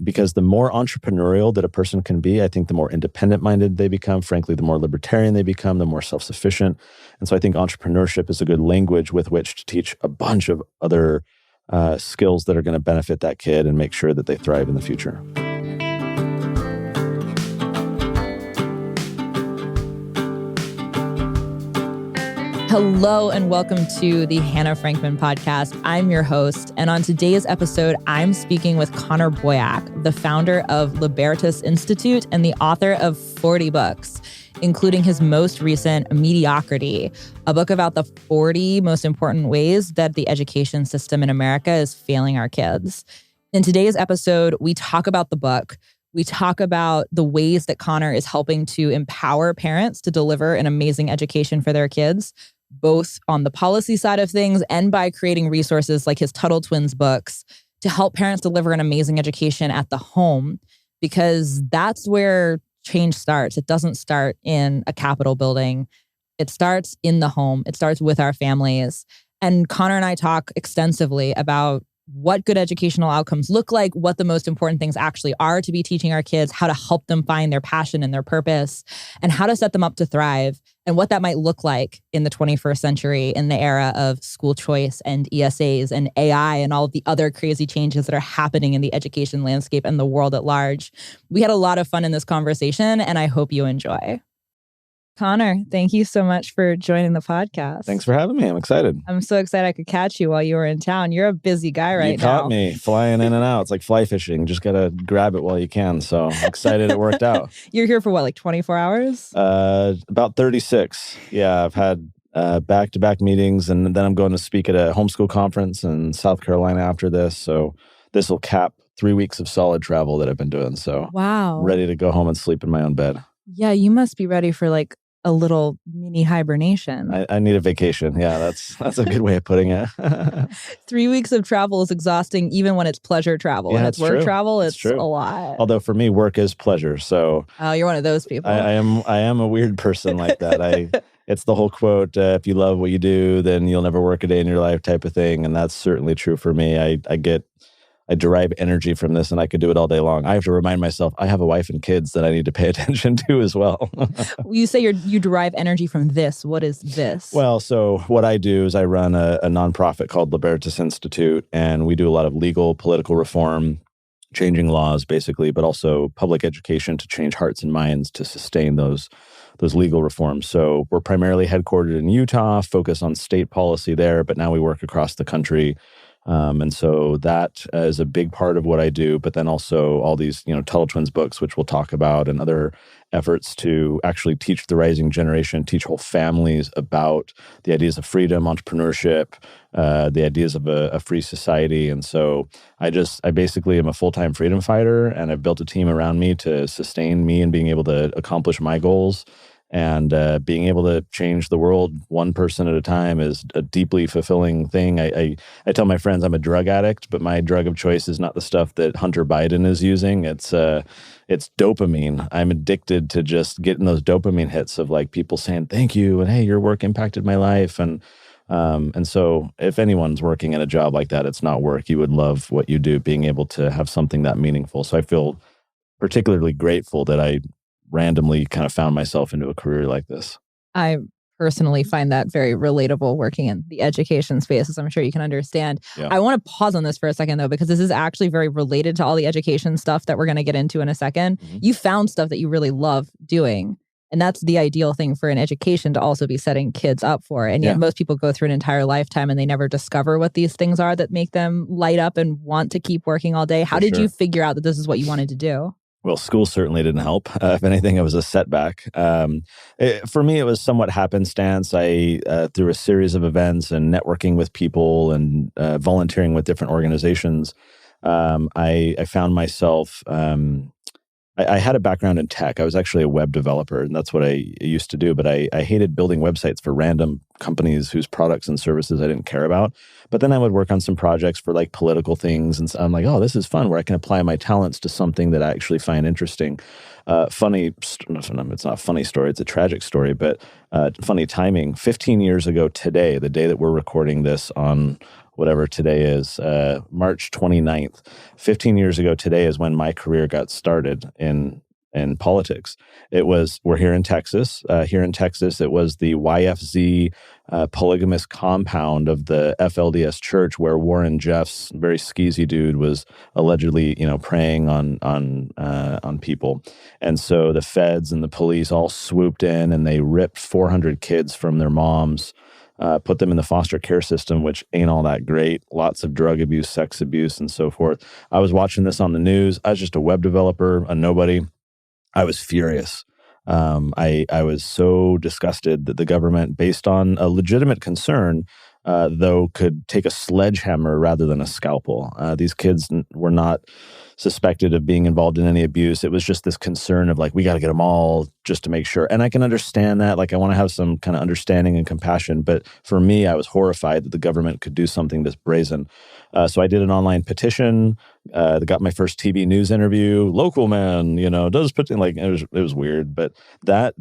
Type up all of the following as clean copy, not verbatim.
because the more entrepreneurial that a person can be, I think the more independent-minded they become. Frankly, the more libertarian they become, the more self-sufficient. And so I think entrepreneurship is a good language with which to teach a bunch of other skills that are going to benefit that kid and make sure that they thrive in the future. Hello and welcome to the Hannah Frankman podcast. I'm your host, and on today's episode, I'm speaking with Connor Boyack, the founder of Libertas Institute and the author of 40 books, including his most recent Mediocrity, a book about the 40 most important ways that the education system in America is failing our kids. In today's episode, we talk about the book. We talk about the ways that Connor is helping to empower parents to deliver an amazing education for their kids, both on the policy side of things and by creating resources like his Tuttle Twins books to help parents deliver an amazing education at the home, because that's where change starts. It doesn't start in a Capitol building. It starts in the home. It starts with our families. And Connor and I talk extensively about what good educational outcomes look like, what the most important things actually are to be teaching our kids, how to help them find their passion and their purpose, and how to set them up to thrive, and what that might look like in the 21st century in the era of school choice and ESAs and AI and all of the other crazy changes that are happening in the education landscape and the world at large. We had a lot of fun in this conversation, and I hope you enjoy. Connor, thank you so much for joining the podcast. Thanks for having me. I'm excited. I'm so excited I could catch you while you were in town. You're a busy guy right now. You caught me flying in and out. It's like fly fishing. Just got to grab it while you can. So I'm excited it worked out. You're here for what, like 24 hours? About 36. Yeah, I've had back-to-back meetings, and then I'm going to speak at a homeschool conference in South Carolina after this. So this will cap 3 weeks of solid travel that I've been doing. So wow, ready to go home and sleep in my own bed. Yeah, you must be ready for like a little mini hibernation. I need a vacation. Yeah, that's a good way of putting it. 3 weeks of travel is exhausting, even when it's pleasure travel. Yeah, and it's work true. travel, it's true. a lot. Although for me, work is pleasure. So you're one of those people. I am a weird person like that. It's the whole quote, if you love what you do, then you'll never work a day in your life type of thing. And that's certainly true for me. I derive energy from this, and I could do it all day long. I have to remind myself I have a wife and kids that I need to pay attention to as well. You say you derive energy from this. What is this? Well, so what I do is I run a nonprofit called Libertas Institute, and we do a lot of legal, political reform, changing laws basically, but also public education to change hearts and minds to sustain those legal reforms. So we're primarily headquartered in Utah, focus on state policy there, but now we work across the country. And so that is a big part of what I do, but then also all these, Tuttle Twins books, which we'll talk about, and other efforts to actually teach the rising generation, teach whole families about the ideas of freedom, entrepreneurship, the ideas of a free society. And so I basically am a full-time freedom fighter, and I've built a team around me to sustain me and being able to accomplish my goals. And being able to change the world one person at a time is a deeply fulfilling thing. I tell my friends I'm a drug addict, but my drug of choice is not the stuff that Hunter Biden is using. It's dopamine. I'm addicted to just getting those dopamine hits of like people saying thank you and hey, your work impacted my life. And so if anyone's working in a job like that, it's not work. You would love what you do, being able to have something that meaningful. So I feel particularly grateful that I randomly kind of found myself into a career like this. I personally find that very relatable working in the education space, as I'm sure you can understand. Yeah. I want to pause on this for a second, though, because this is actually very related to all the education stuff that we're going to get into in a second. Mm-hmm. You found stuff that you really love doing. And that's the ideal thing for an education to also be setting kids up for. And yet most people go through an entire lifetime and they never discover what these things are that make them light up and want to keep working all day. How did you figure out that this is what you wanted to do? Well, school certainly didn't help. If anything, it was a setback. For me, it was somewhat happenstance. I, through a series of events and networking with people and volunteering with different organizations, I found myself, I had a background in tech. I was actually a web developer, and that's what I used to do. But I hated building websites for random companies whose products and services I didn't care about. But then I would work on some projects for like political things. And so I'm like, oh, this is fun, where I can apply my talents to something that I actually find interesting. It's not a funny story. It's a tragic story, but funny timing. 15 years ago today, the day that we're recording this on whatever today is, March 29th. 15 years ago today is when my career got started in politics. We're here in Texas. Here in Texas, it was the YFZ polygamous compound of the FLDS church where Warren Jeffs, very skeezy dude, was allegedly, preying on people. And so the feds and the police all swooped in and they ripped 400 kids from their moms, put them in the foster care system, which ain't all that great. Lots of drug abuse, sex abuse, and so forth. I was watching this on the news. I was just a web developer, a nobody. I was furious. I was so disgusted that the government, based on a legitimate concern, though, could take a sledgehammer rather than a scalpel. These kids were not suspected of being involved in any abuse. It was just this concern of we got to get them all just to make sure. And I can understand that. I want to have some kind of understanding and compassion. But for me, I was horrified that the government could do something this brazen. So I did an online petition. Got my first TV news interview. Local man, does put in it was weird. But I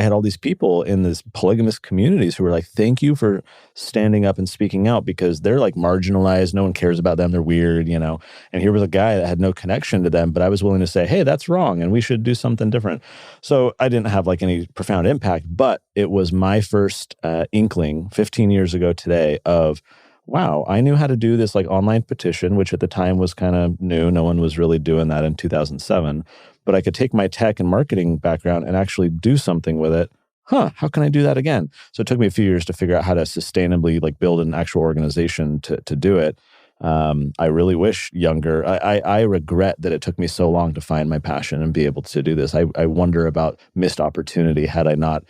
had all these people in this polygamous communities who were like, "Thank you for standing up and speaking out," because they're marginalized. No one cares about them. They're weird, And here was a guy that had no connection to them, but I was willing to say, "Hey, that's wrong, and we should do something different." So I didn't have any profound impact, but it was my first inkling 15 years ago today of, wow, I knew how to do this online petition, which at the time was kind of new. No one was really doing that in 2007, but I could take my tech and marketing background and actually do something with it. How can I do that again? So it took me a few years to figure out how to sustainably build an actual organization to do it. I really wish younger. I regret that it took me so long to find my passion and be able to do this. I wonder about missed opportunity had I not,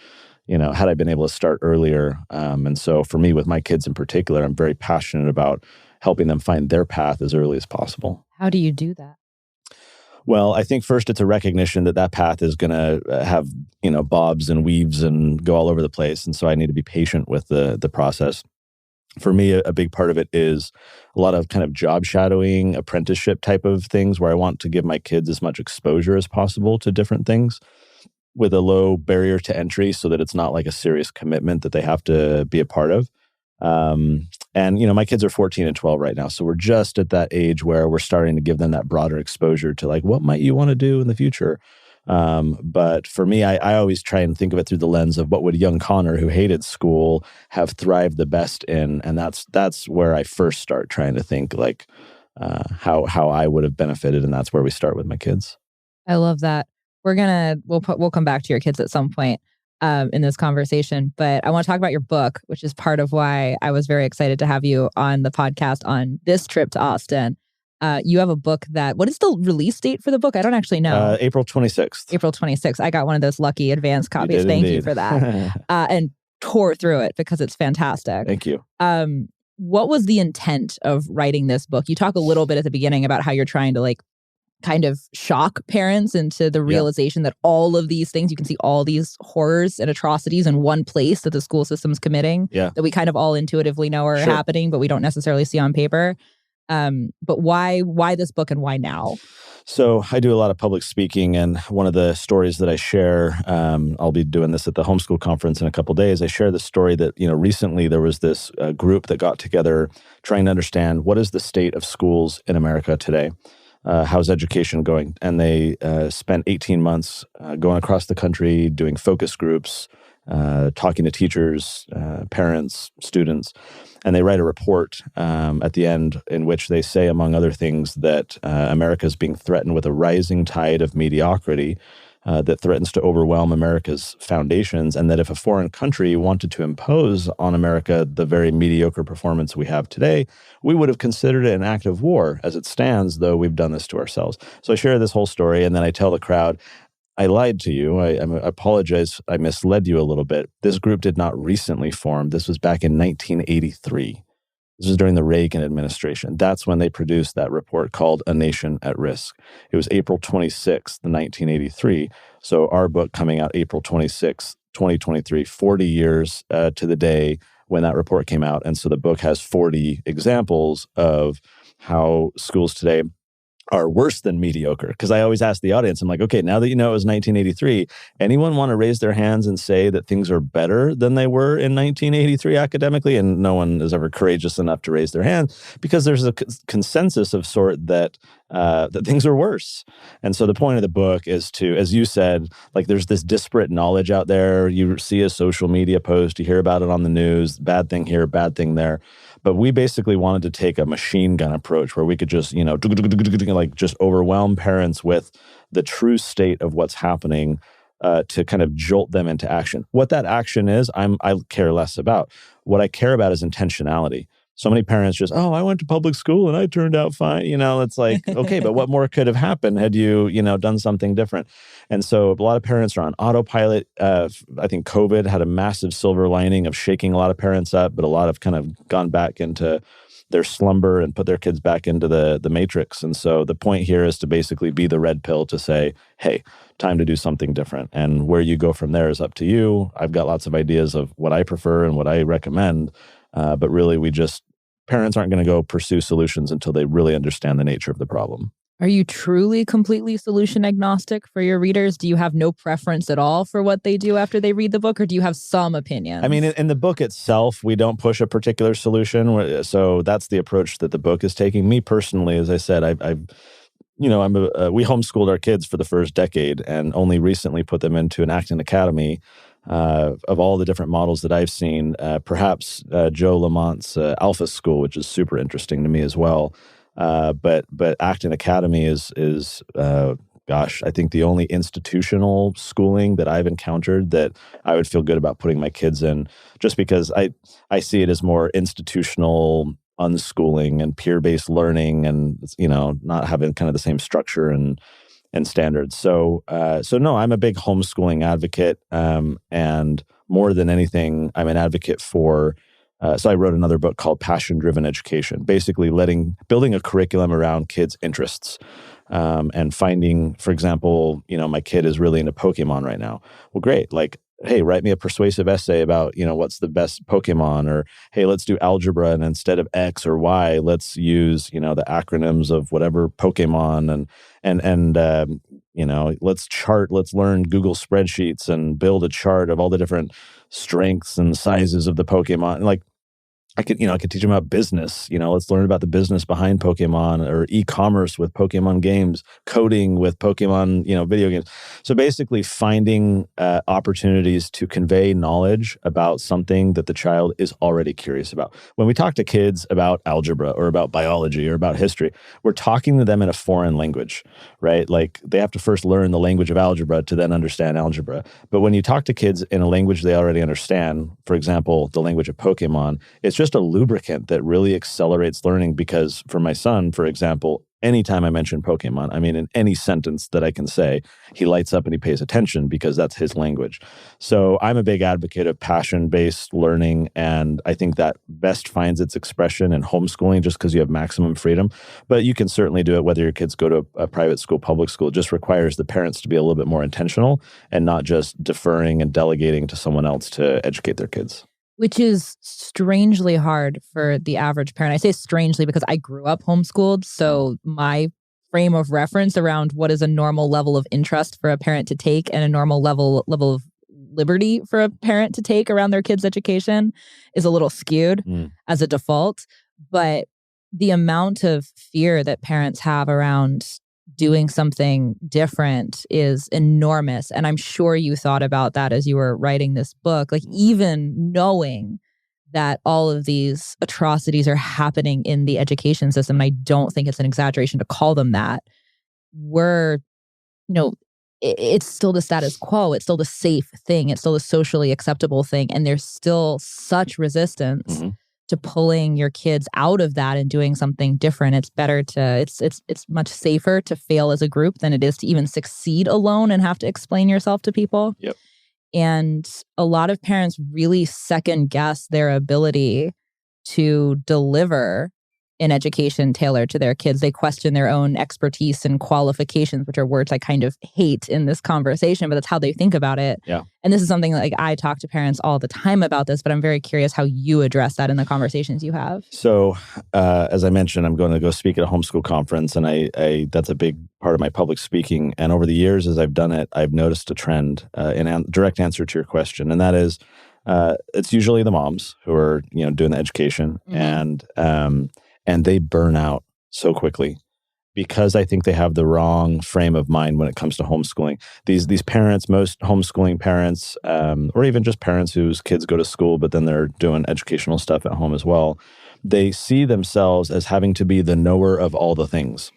had I been able to start earlier. And so for me, with my kids in particular, I'm very passionate about helping them find their path as early as possible. How do you do that? Well, I think first it's a recognition that path is going to have, bobs and weaves and go all over the place. And so I need to be patient with the process. For me, a big part of it is a lot of kind of job shadowing, apprenticeship type of things where I want to give my kids as much exposure as possible to different things with a low barrier to entry so that it's not a serious commitment that they have to be a part of. And my kids are 14 and 12 right now. So we're just at that age where we're starting to give them that broader exposure to what might you want to do in the future? But for me, I always try and think of it through the lens of what would young Connor, who hated school, have thrived the best in. And that's where I first start trying to think how I would have benefited. And that's where we start with my kids. I love that. We'll come back to your kids at some point in this conversation, but I want to talk about your book, which is part of why I was very excited to have you on the podcast on this trip to Austin. You have a book what is the release date for the book? I don't actually know. April 26th. April 26th. I got one of those lucky advance copies. Thank you for that. And tore through it because it's fantastic. Thank you. What was the intent of writing this book? You talk a little bit at the beginning about how you're trying to kind of shock parents into the realization that all of these things, you can see all these horrors and atrocities in one place that the school system's committing, that we kind of all intuitively know are happening, but we don't necessarily see on paper. But why this book and why now? So I do a lot of public speaking, and one of the stories that I share, I'll be doing this at the homeschool conference in a couple of days. I share the story that, recently there was this group that got together trying to understand what is the state of schools in America today. How's education going? And they spent 18 months going across the country, doing focus groups, talking to teachers, parents, students. And they write a report at the end in which they say, among other things, that America is being threatened with a rising tide of mediocrity that threatens to overwhelm America's foundations, and that if a foreign country wanted to impose on America the very mediocre performance we have today, we would have considered it an act of war. As it stands, though, we've done this to ourselves. So I share this whole story, and then I tell the crowd, I lied to you. I apologize. I misled you a little bit. This group did not recently form. This was back in 1983. This was during the Reagan administration. That's when they produced that report called A Nation at Risk. It was April 26th, 1983. So our book coming out April 26th, 2023, 40 years to the day when that report came out. And so the book has 40 examples of how schools today are worse than mediocre. Because I always ask the audience, I'm like, okay, now that you know it was 1983, anyone want to raise their hands and say that things are better than they were in 1983 academically? And no one is ever courageous enough to raise their hand, because there's a consensus of sort that that things are worse. And so the point of the book is to, as you said, like there's this disparate knowledge out there. You see a social media post, you hear about it on the news, bad thing here, bad thing there. But we basically wanted to take a machine gun approach where we could just, like just overwhelm parents with the true state of what's happening to kind of jolt them into action. What that action is, I care less about. What I care about is intentionality. So many parents just, oh, I went to public school and I turned out fine. It's like, okay, but what more could have happened had you, done something different? And so a lot of parents are on autopilot. I think COVID had a massive silver lining of shaking a lot of parents up, but a lot have kind of gone back into their slumber and put their kids back into the matrix. And so the point here is to basically be the red pill to say, hey, time to do something different. And where you go from there is up to you. I've got lots of ideas of what I prefer and what I recommend. But really, parents aren't going to go pursue solutions until they really understand the nature of the problem. Are you truly completely solution agnostic for your readers? Do you have no preference at all for what they do after they read the book, or do you have some opinions? I mean, in the book itself, we don't push a particular solution. So that's the approach that the book is taking. Me personally, as I said, we homeschooled our kids for the first decade and only recently put them into an acting academy. Of all the different models that I've seen, perhaps Joe Lamont's Alpha School, which is super interesting to me as well. But Acton Academy is I think the only institutional schooling that I've encountered that I would feel good about putting my kids in, just because I see it as more institutional unschooling and peer-based learning, and not having kind of the same structure and standards. So no, I'm a big homeschooling advocate. And more than anything, I'm an advocate for, so I wrote another book called Passion-Driven Education, basically building a curriculum around kids' interests. And finding, for example, my kid is really into Pokemon right now. Well, great. Like, hey, write me a persuasive essay about, what's the best Pokemon, or, hey, let's do algebra, and instead of X or Y, let's use, the acronyms of whatever Pokemon, and let's learn Google spreadsheets and build a chart of all the different strengths and sizes of the Pokemon. Like, I could teach them about business. Let's learn about the business behind Pokemon, or e-commerce with Pokemon games, coding with Pokemon, video games. So basically finding opportunities to convey knowledge about something that the child is already curious about. When we talk to kids about algebra or about biology or about history, we're talking to them in a foreign language, right? Like, they have to first learn the language of algebra to then understand algebra. But when you talk to kids in a language they already understand, for example, the language of Pokemon, it's just a lubricant that really accelerates learning. Because for my son, for example, anytime I mention Pokemon, I mean, in any sentence that I can say, he lights up and he pays attention because that's his language. So I'm a big advocate of passion-based learning. And I think that best finds its expression in homeschooling, just because you have maximum freedom. But you can certainly do it whether your kids go to a private school, public school. It just requires the parents to be a little bit more intentional and not just deferring and delegating to someone else to educate their kids. Which is strangely hard for the average parent. I say strangely because I grew up homeschooled. So my frame of reference around what is a normal level of interest for a parent to take and a normal level of liberty for a parent to take around their kids' education is a little skewed as a default. But the amount of fear that parents have around doing something different is enormous. And I'm sure you thought about that as you were writing this book, like even knowing that all of these atrocities are happening in the education system. And I don't think it's an exaggeration to call them that. It's still the status quo. It's still the safe thing. It's still the socially acceptable thing. And there's still such resistance to pulling your kids out of that and doing something different. It's better it's much safer to fail as a group than it is to even succeed alone and have to explain yourself to people. Yep. And a lot of parents really second guess their ability to deliver an education tailored to their kids. They question their own expertise and qualifications, which are words I kind of hate in this conversation, but that's how they think about it. Yeah. And this is something like I talk to parents all the time about this, but I'm very curious how you address that in the conversations you have. So, as I mentioned, I'm going to go speak at a homeschool conference, and I that's a big part of my public speaking. And over the years, as I've done it, I've noticed a trend in direct answer to your question, and that is, it's usually the moms who are doing the education, and they burn out so quickly because I think they have the wrong frame of mind when it comes to homeschooling. These parents, most homeschooling parents, or even just parents whose kids go to school, but then they're doing educational stuff at home as well, they see themselves as having to be the knower of all the things.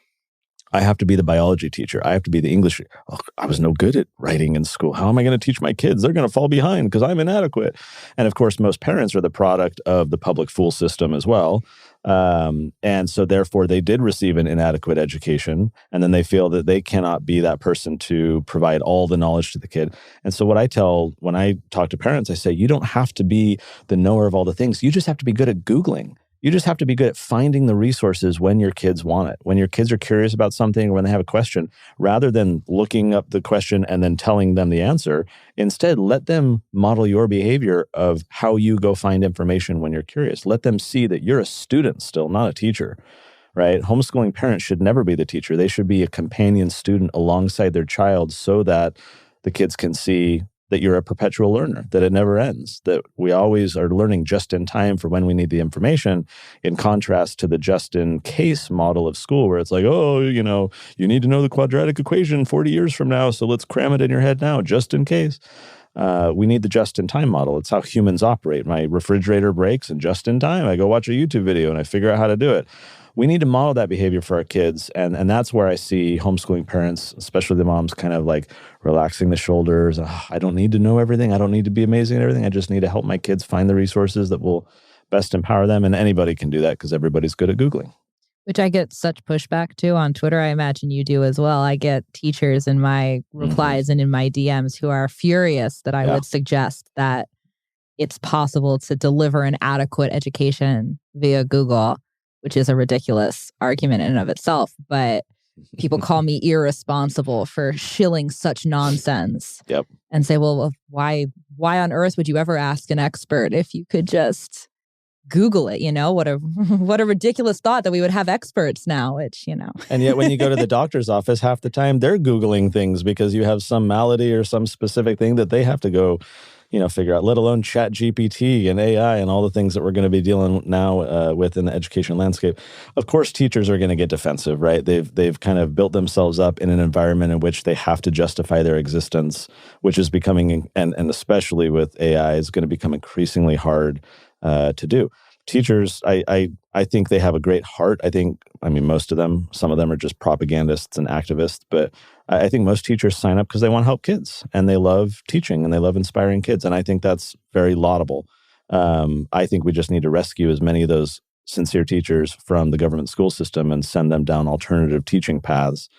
I have to be the biology teacher. I have to be the English. Oh, I was no good at writing in school. How am I going to teach my kids? They're going to fall behind because I'm inadequate. And of course, most parents are the product of the public school system as well. And so therefore, they did receive an inadequate education. And then they feel that they cannot be that person to provide all the knowledge to the kid. And so what I tell when I talk to parents, I say, you don't have to be the knower of all the things. You just have to be good at Googling. You just have to be good at finding the resources when your kids want it. When your kids are curious about something or when they have a question, rather than looking up the question and then telling them the answer, instead, let them model your behavior of how you go find information when you're curious. Let them see that you're a student still, not a teacher, right? Homeschooling parents should never be the teacher. They should be a companion student alongside their child so that the kids can see that you're a perpetual learner, that it never ends, that we always are learning just in time for when we need the information, in contrast to the just in case model of school where it's like, oh, you need to know the quadratic equation 40 years from now, so let's cram it in your head now, just in case. We need the just in time model. It's how humans operate. My refrigerator breaks and just in time, I go watch a YouTube video and I figure out how to do it. We need to model that behavior for our kids. And that's where I see homeschooling parents, especially the moms, kind of like relaxing the shoulders. Oh, I don't need to know everything. I don't need to be amazing at everything. I just need to help my kids find the resources that will best empower them. And anybody can do that because everybody's good at Googling. Which I get such pushback to on Twitter. I imagine you do as well. I get teachers in my replies and in my DMs who are furious that I would suggest that it's possible to deliver an adequate education via Google, which is a ridiculous argument in and of itself. But people call me irresponsible for shilling such nonsense. Yep. And say, well, why on earth would you ever ask an expert if you could just Google it? What a ridiculous thought that we would have experts now, which, And yet when you go to the doctor's office, half the time they're Googling things because you have some malady or some specific thing that they have to go figure out, let alone ChatGPT and AI and all the things that we're going to be dealing now with in the education landscape. Of course, teachers are going to get defensive, right? They've kind of built themselves up in an environment in which they have to justify their existence, which is becoming, and especially with AI, is going to become increasingly hard to do. Teachers, I think they have a great heart. Most of them, some of them are just propagandists and activists, but I think most teachers sign up because they want to help kids and they love teaching and they love inspiring kids. And I think that's very laudable. I think we just need to rescue as many of those sincere teachers from the government school system and send them down alternative teaching paths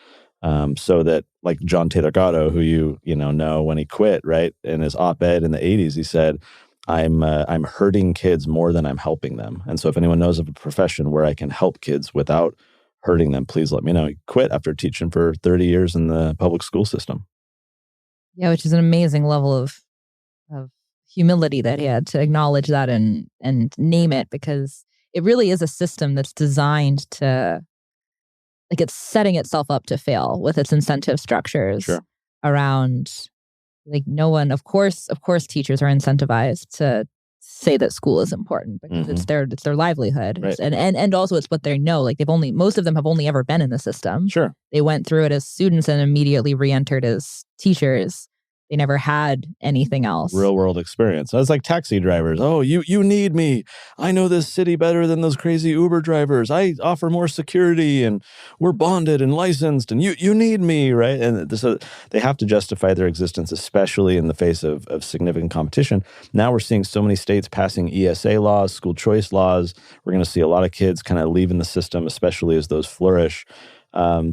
so that, like John Taylor Gatto, who you know when he quit, right, in his op-ed in the 80s, he said, I'm hurting kids more than I'm helping them. And so if anyone knows of a profession where I can help kids without hurting them, please let me know. He quit after teaching for 30 years in the public school system. Yeah, which is an amazing level of humility that he had to acknowledge that and name it, because it really is a system that's designed to, like, it's setting itself up to fail with its incentive structures around, like, no one, of course teachers are incentivized to say that school is important because it's their livelihood. Right. And also it's what they know. Like, most of them have only ever been in the system. Sure. They went through it as students and immediately re-entered as teachers. They never had anything else. Real world experience. It's like taxi drivers. Oh, you need me. I know this city better than those crazy Uber drivers. I offer more security and we're bonded and licensed and you need me, right? And so they have to justify their existence, especially in the face of significant competition. Now we're seeing so many states passing ESA laws, school choice laws. We're going to see a lot of kids kind of leaving the system, especially as those flourish.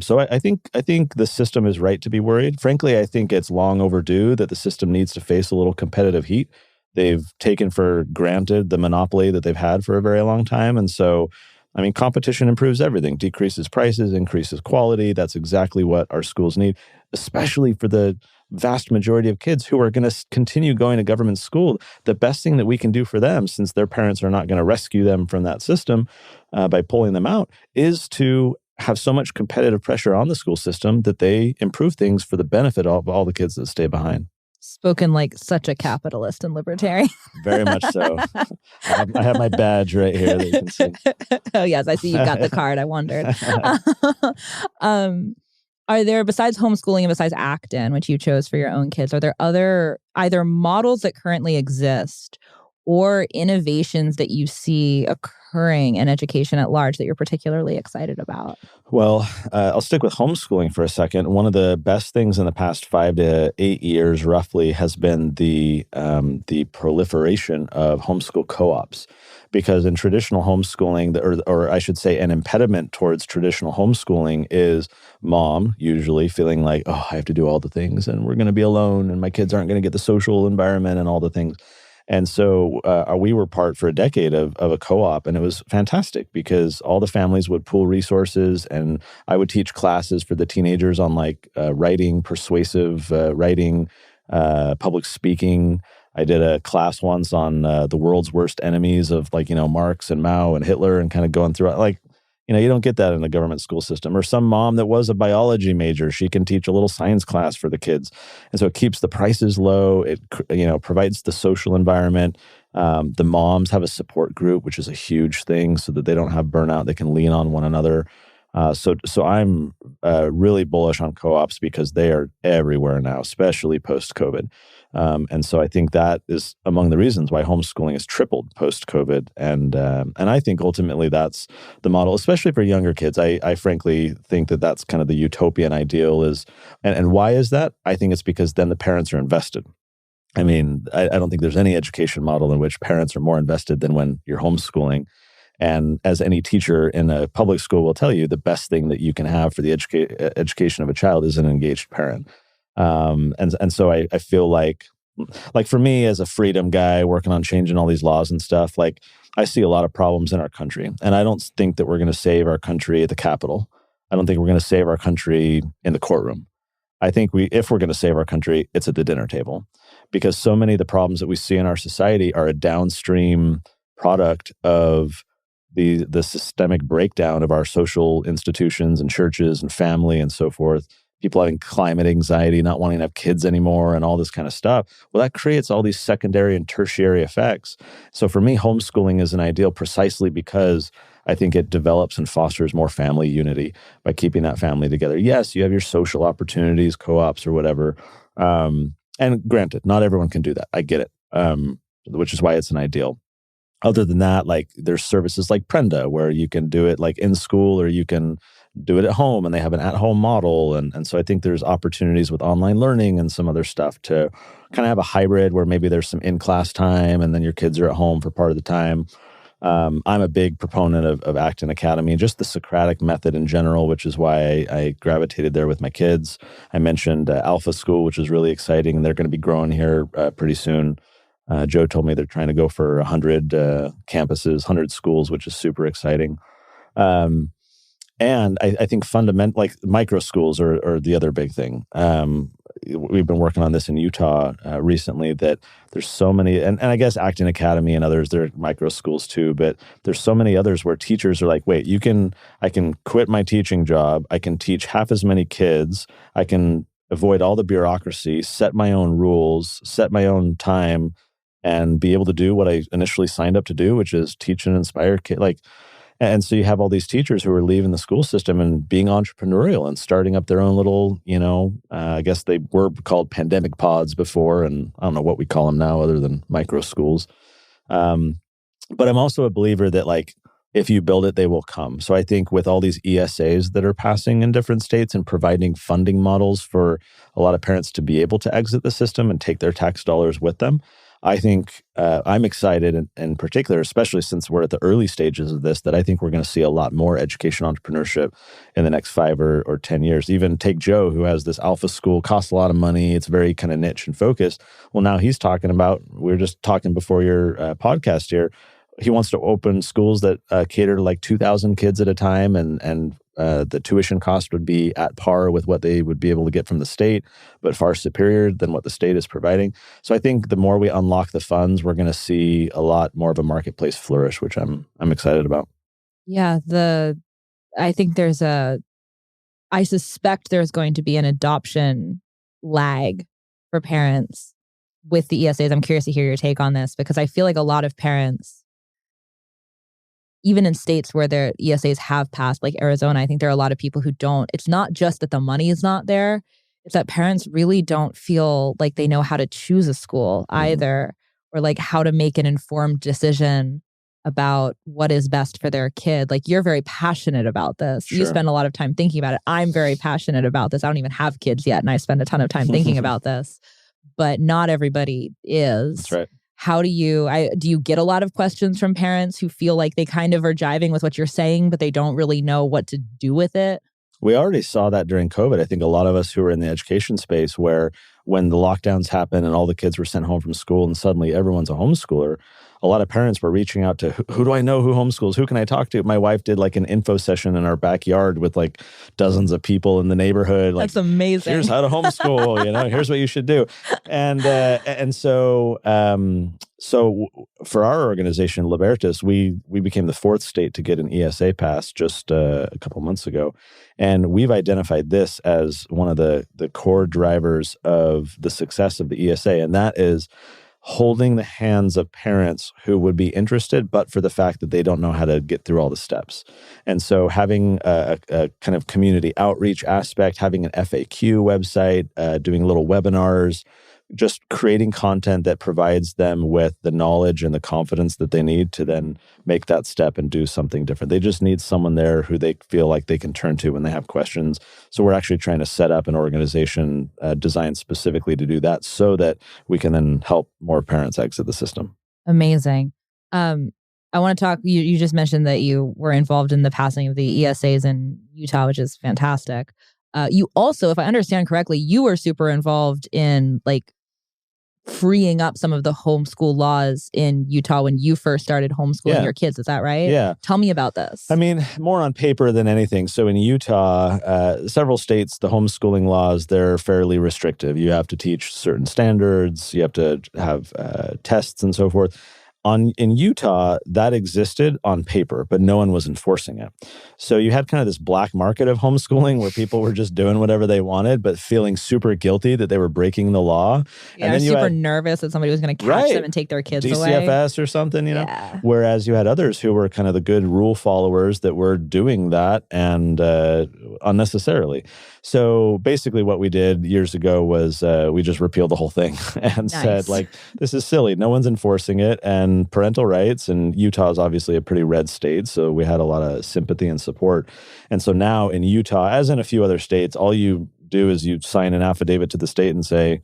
So I think the system is right to be worried. Frankly, I think it's long overdue that the system needs to face a little competitive heat. They've taken for granted the monopoly that they've had for a very long time. And so I mean, competition improves everything, decreases prices, increases quality. That's exactly what our schools need, especially for the vast majority of kids who are going to continue going to government school. The best thing that we can do for them, since their parents are not going to rescue them from that system by pulling them out, is to have so much competitive pressure on the school system that they improve things for the benefit of all the kids that stay behind. Spoken like such a capitalist and libertarian. Very much so. I have my badge right here that you can see. Oh, yes. I see you've got the card. I wondered. Are there, besides homeschooling and besides Acton, which you chose for your own kids, are there other either models that currently exist or innovations that you see occurring in education at large that you're particularly excited about? Well, I'll stick with homeschooling for a second. One of the best things in the past 5 to 8 years, roughly, has been the proliferation of homeschool co-ops. Because in traditional homeschooling, or I should say, an impediment towards traditional homeschooling is mom usually feeling like, oh, I have to do all the things, and we're going to be alone, and my kids aren't going to get the social environment and all the things. And so we were part for a decade of a co-op, and it was fantastic because all the families would pool resources, and I would teach classes for the teenagers on like writing, persuasive writing, public speaking. I did a class once on the world's worst enemies of like, Marx and Mao and Hitler, and kind of going through it. Like, you don't get that in a government school system. Or some mom that was a biology major, she can teach a little science class for the kids. And so it keeps the prices low. It, provides the social environment. The moms have a support group, which is a huge thing so that they don't have burnout. They can lean on one another. So I'm really bullish on co-ops because they are everywhere now, especially post-COVID. And so I think that is among the reasons why homeschooling has tripled post-COVID. And I think ultimately that's the model, especially for younger kids. I frankly think that that's kind of the utopian ideal is, and why is that? I think it's because then the parents are invested. I mean, I don't think there's any education model in which parents are more invested than when you're homeschooling. And as any teacher in a public school will tell you, the best thing that you can have for the education of a child is an engaged parent. And so I feel like for me as a freedom guy working on changing all these laws and stuff, like I see a lot of problems in our country. And I don't think that we're going to save our country at the Capitol. I don't think we're going to save our country in the courtroom. I think if we're going to save our country, it's at the dinner table. Because so many of the problems that we see in our society are a downstream product of the systemic breakdown of our social institutions and churches and family and so forth. People having climate anxiety, not wanting to have kids anymore, and all this kind of stuff. Well, that creates all these secondary and tertiary effects. So for me, homeschooling is an ideal precisely because I think it develops and fosters more family unity by keeping that family together. Yes, you have your social opportunities, co-ops or whatever. And granted, not everyone can do that. I get it, which is why it's an ideal. Other than that, like there's services like Prenda where you can do it like in school or you can do it at home, and they have an at-home model. And so I think there's opportunities with online learning and some other stuff to kind of have a hybrid where maybe there's some in-class time and then your kids are at home for part of the time. I'm a big proponent of Acton Academy, just the Socratic method in general, which is why I gravitated there with my kids. I mentioned Alpha School, which is really exciting, and they're going to be growing here pretty soon. Joe told me they're trying to go for 100 campuses, 100 schools, which is super exciting. And I think fundamental, like micro schools are the other big thing. We've been working on this in Utah recently, that there's so many, and I guess Acton Academy and others, they're micro schools too, but there's so many others where teachers are like, wait, I can quit my teaching job. I can teach half as many kids. I can avoid all the bureaucracy, set my own rules, set my own time, and be able to do what I initially signed up to do, which is teach and inspire kids. And so you have all these teachers who are leaving the school system and being entrepreneurial and starting up their own little, I guess they were called pandemic pods before, and I don't know what we call them now other than micro schools. But I'm also a believer that if you build it, they will come. So I think with all these ESAs that are passing in different states and providing funding models for a lot of parents to be able to exit the system and take their tax dollars with them, I think I'm excited in particular, especially since we're at the early stages of this, that I think we're going to see a lot more education entrepreneurship in the next 5 or 10 years. Even take Joe, who has this Alpha School, costs a lot of money. It's very kind of niche and focused. Well, now he's talking about, we were just talking before your podcast here, He wants to open schools that cater to like 2,000 kids at a time, and the tuition cost would be at par with what they would be able to get from the state, but far superior than what the state is providing. So I think the more we unlock the funds, we're going to see a lot more of a marketplace flourish, which I'm excited about. Yeah, I suspect there's going to be an adoption lag for parents with the ESAs. I'm curious to hear your take on this, because I feel like a lot of parents, even in states where their ESAs have passed, like Arizona, I think there are a lot of people who don't. It's not just that the money is not there. It's that parents really don't feel like they know how to choose a school either, or like how to make an informed decision about what is best for their kid. Like, you're very passionate about this. Sure. You spend a lot of time thinking about it. I'm very passionate about this. I don't even have kids yet, and I spend a ton of time thinking about this. But not everybody is. That's right. How do you get a lot of questions from parents who feel like they kind of are jiving with what you're saying, but they don't really know what to do with it? We already saw that during COVID. I think a lot of us who were in the education space, where when the lockdowns happened and all the kids were sent home from school and suddenly everyone's a homeschooler, a lot of parents were reaching out to, who do I know who homeschools? Who can I talk to? My wife did like an info session in our backyard with like dozens of people in the neighborhood. Like, that's amazing. Here's how to homeschool, here's what you should do. And so for our organization, Libertas, we became the fourth state to get an ESA pass just a couple months ago. And we've identified this as one of the core drivers of the success of the ESA. And that is holding the hands of parents who would be interested, but for the fact that they don't know how to get through all the steps. And so having a kind of community outreach aspect, having an FAQ website, doing little webinars, just creating content that provides them with the knowledge and the confidence that they need to then make that step and do something different. They just need someone there who they feel like they can turn to when they have questions. So we're actually trying to set up an organization designed specifically to do that, so that we can then help more parents exit the system. Amazing. I want to talk, you just mentioned that you were involved in the passing of the ESAs in Utah, which is fantastic. You also, if I understand correctly, you were super involved in like freeing up some of the homeschool laws in Utah when you first started homeschooling your kids. Is that right? Yeah. Tell me about this. I mean, more on paper than anything. So in Utah, several states, the homeschooling laws, they're fairly restrictive. You have to teach certain standards. You have to have tests and so forth. In Utah, that existed on paper, but no one was enforcing it. So you had kind of this black market of homeschooling where people were just doing whatever they wanted, but feeling super guilty that they were breaking the law. Yeah, and then super nervous that somebody was going to catch them and take their kids away. DCFS or something, Yeah. Whereas you had others who were kind of the good rule followers that were doing that and unnecessarily. So basically what we did years ago was we just repealed the whole thing and said, like, this is silly. No one's enforcing it. And parental rights, and Utah is obviously a pretty red state, so we had a lot of sympathy and support. And so now in Utah, as in a few other states, all you do is you sign an affidavit to the state and say,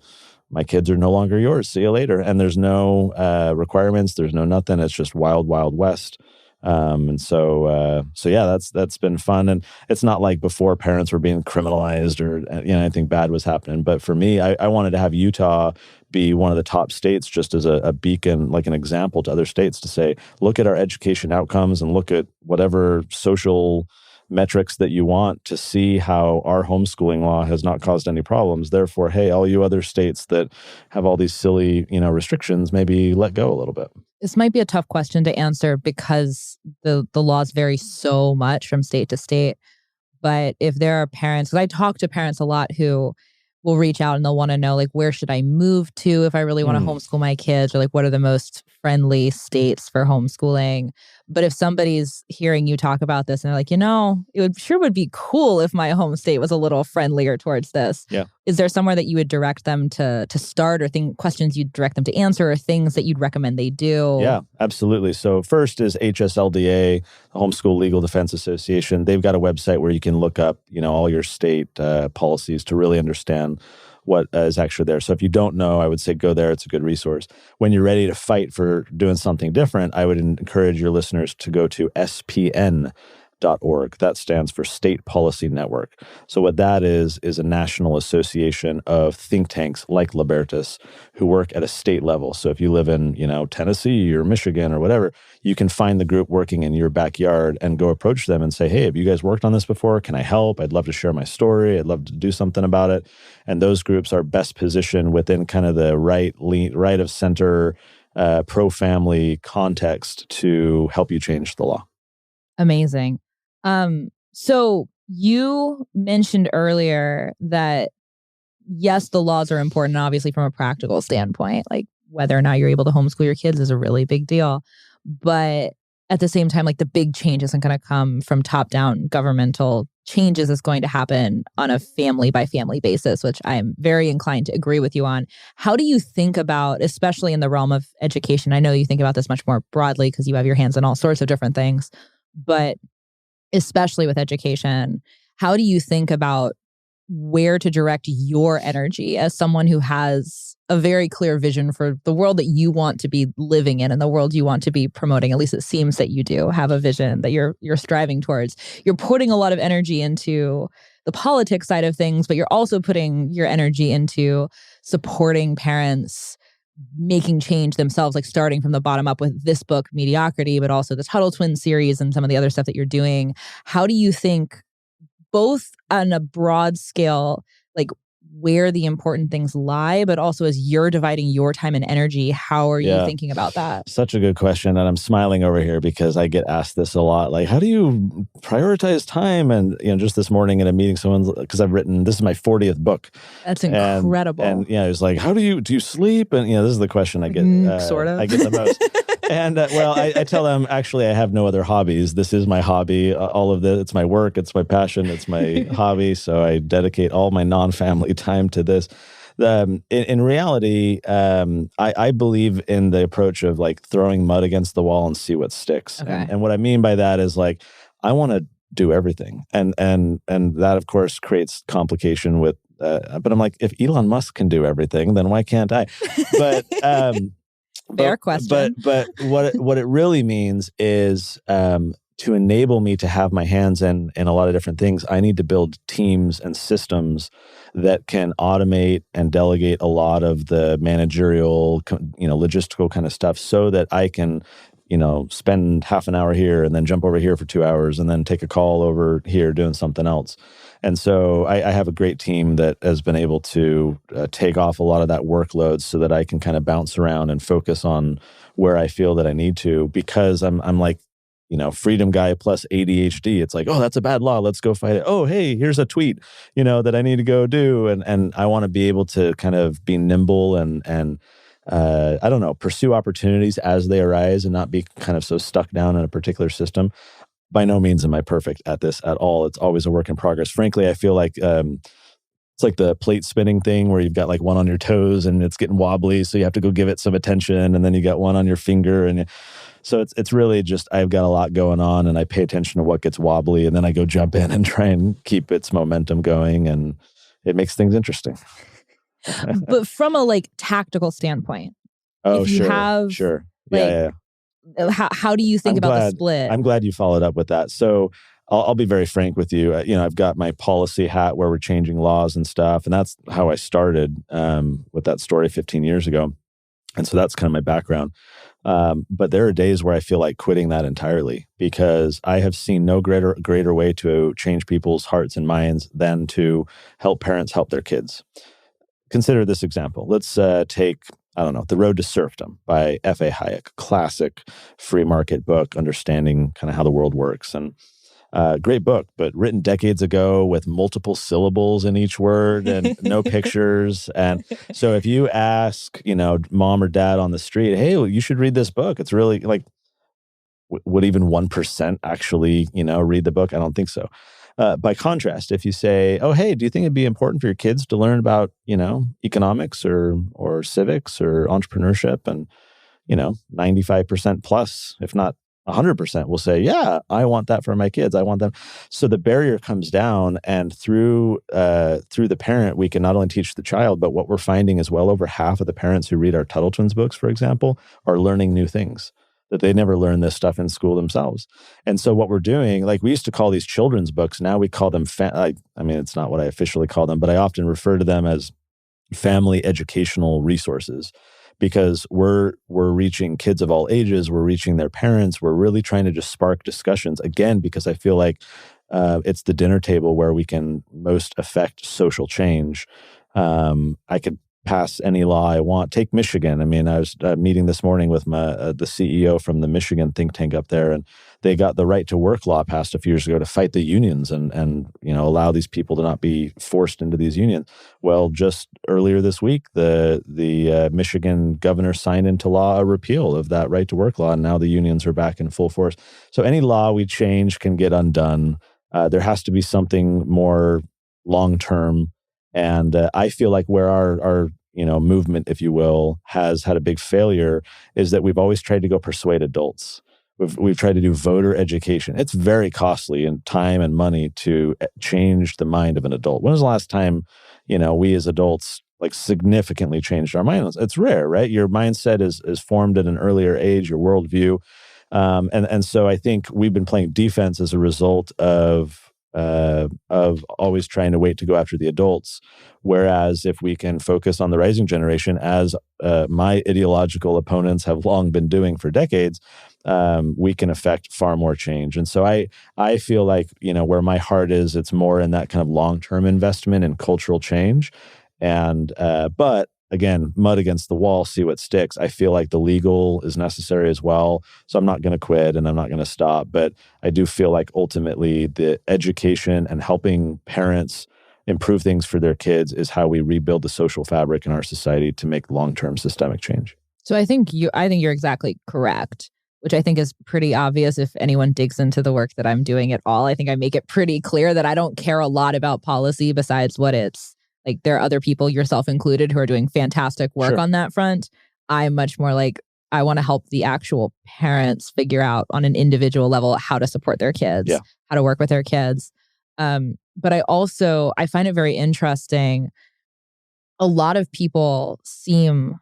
my kids are no longer yours. See you later. And there's no requirements. There's no nothing. It's just wild, wild west. So that's been fun. And it's not like before parents were being criminalized or anything bad was happening. But for me, I wanted to have Utah be one of the top states just as a beacon, like an example to other states to say, look at our education outcomes and look at whatever social metrics that you want to see how our homeschooling law has not caused any problems. Therefore, hey, all you other states that have all these silly, restrictions, maybe let go a little bit. This might be a tough question to answer because the laws vary so much from state to state. But if there are parents, because I talk to parents a lot who will reach out and they'll want to know, like, where should I move to if I really want to homeschool my kids, or like, what are the most friendly states for homeschooling? But if somebody's hearing you talk about this and they're like, it would be cool if my home state was a little friendlier towards this. Yeah. Is there somewhere that you would direct them to start, or questions you'd direct them to answer, or things that you'd recommend they do? Yeah, absolutely. So first is HSLDA, the Homeschool Legal Defense Association. They've got a website where you can look up, all your state policies to really understand what is actually there. So if you don't know, I would say go there. It's a good resource. When you're ready to fight for doing something different, I would encourage your listeners to go to spn.gov. That stands for State Policy Network. So what that is a national association of think tanks like Libertas who work at a state level. So if you live in, Tennessee or Michigan or whatever, you can find the group working in your backyard and go approach them and say, hey, have you guys worked on this before? Can I help? I'd love to share my story. I'd love to do something about it. And those groups are best positioned within kind of the right of center, pro-family context to help you change the law. Amazing. So you mentioned earlier that, yes, the laws are important, obviously from a practical standpoint, like whether or not you're able to homeschool your kids is a really big deal. But at the same time, like the big change isn't going to come from top-down governmental changes. It's going to happen on a family by family basis, which I'm very inclined to agree with you on. How do you think about, especially in the realm of education? I know you think about this much more broadly because you have your hands on all sorts of different things, but especially with education, how do you think about where to direct your energy as someone who has a very clear vision for the world that you want to be living in and the world you want to be promoting? At least it seems that you do have a vision that you're striving towards. You're putting a lot of energy into the politics side of things, but you're also putting your energy into supporting parents making change themselves, like starting from the bottom up with this book, Mediocrity, but also the Tuttle Twins series and some of the other stuff that you're doing. How do you think, both on a broad scale, like where the important things lie, but also as you're dividing your time and energy, how are you thinking about that? Such a good question. And I'm smiling over here because I get asked this a lot. Like, how do you prioritize time? And, just this morning in a meeting, because this is my 40th book. That's incredible. And it was like, how do you sleep? And, this is the question I get. Sort of. I get the most. And I tell them, actually, I have no other hobbies. This is my hobby. All of this, it's my work, it's my passion, it's my hobby. So I dedicate all my non-family time to this. In reality, I believe in the approach of like throwing mud against the wall and see what sticks. Okay. And what I mean by that is like, I want to do everything. And that, of course, creates complication with, but I'm like, if Elon Musk can do everything, then why can't I? But, fair question. But what it really means is to enable me to have my hands in a lot of different things, I need to build teams and systems that can automate and delegate a lot of the managerial, logistical kind of stuff so that I can, spend half an hour here and then jump over here for 2 hours and then take a call over here doing something else. And so I have a great team that has been able to take off a lot of that workload so that I can kind of bounce around and focus on where I feel that I need to, because I'm like, freedom guy plus ADHD. It's like, oh, that's a bad law. Let's go fight it. Oh, hey, here's a tweet, that I need to go do. And I want to be able to kind of be nimble and I don't know, pursue opportunities as they arise and not be kind of so stuck down in a particular system. By no means am I perfect at this at all. It's always a work in progress. Frankly, I feel like it's like the plate spinning thing where you've got like one on your toes and it's getting wobbly. So you have to go give it some attention, and then you got one on your finger. And so it's really just, I've got a lot going on and I pay attention to what gets wobbly, and then I go jump in and try and keep its momentum going, and it makes things interesting. But from a like tactical standpoint, oh, if you have, sure. Like, yeah. How do you think about the split? I'm glad you followed up with that. So I'll be very frank with you. I've got my policy hat where we're changing laws and stuff. And that's how I started with that story 15 years ago. And so that's kind of my background. But there are days where I feel like quitting that entirely, because I have seen no greater way to change people's hearts and minds than to help parents help their kids. Consider this example. Let's take, The Road to Serfdom by F.A. Hayek, classic free market book, understanding kind of how the world works. And great book, but written decades ago with multiple syllables in each word and no pictures. And so if you ask, mom or dad on the street, hey, you should read this book. It's really like, would even 1% actually, read the book? I don't think so. By contrast, if you say, oh, hey, do you think it'd be important for your kids to learn about, economics or civics or entrepreneurship? And, 95% plus, if not 100% will say, yeah, I want that for my kids. I want them. So the barrier comes down, and through the parent, we can not only teach the child, but what we're finding is well over half of the parents who read our Tuttle Twins books, for example, are learning new things. that they never learn this stuff in school themselves. And so what we're doing, like we used to call these children's books, now we call them, I mean, it's not what I officially call them, but I often refer to them as family educational resources, because we're reaching kids of all ages, we're reaching their parents, we're really trying to just spark discussions, again, because I feel like it's the dinner table where we can most affect social change. I could pass any law I want. Take Michigan. I mean, I was meeting this morning with the CEO from the Michigan think tank up there, and they got the right to work law passed a few years ago to fight the unions and allow these people to not be forced into these unions. Well, just earlier this week, the Michigan governor signed into law a repeal of that right to work law, and now the unions are back in full force. So any law we change can get undone. There has to be something more long term. And I feel like where our movement, if you will, has had a big failure is that we've always tried to go persuade adults. We've tried to do voter education. It's very costly in time and money to change the mind of an adult. When was the last time, we as adults like significantly changed our minds? It's rare, right? Your mindset is formed at an earlier age, your worldview. And so I think we've been playing defense as a result of always trying to wait to go after the adults. Whereas if we can focus on the rising generation, as my ideological opponents have long been doing for decades, we can affect far more change. And so I feel like, where my heart is, it's more in that kind of long-term investment in cultural change. And, but again, mud against the wall, see what sticks. I feel like the legal is necessary as well. So I'm not going to quit and I'm not going to stop. But I do feel like ultimately the education and helping parents improve things for their kids is how we rebuild the social fabric in our society to make long-term systemic change. So I think you're exactly correct, which I think is pretty obvious if anyone digs into the work that I'm doing at all. I think I make it pretty clear that I don't care a lot about policy besides what it's like. There are other people, yourself included, who are doing fantastic work on that front. I'm much more like, I want to help the actual parents figure out on an individual level how to support their kids, how to work with their kids. But I find it very interesting. A lot of people seem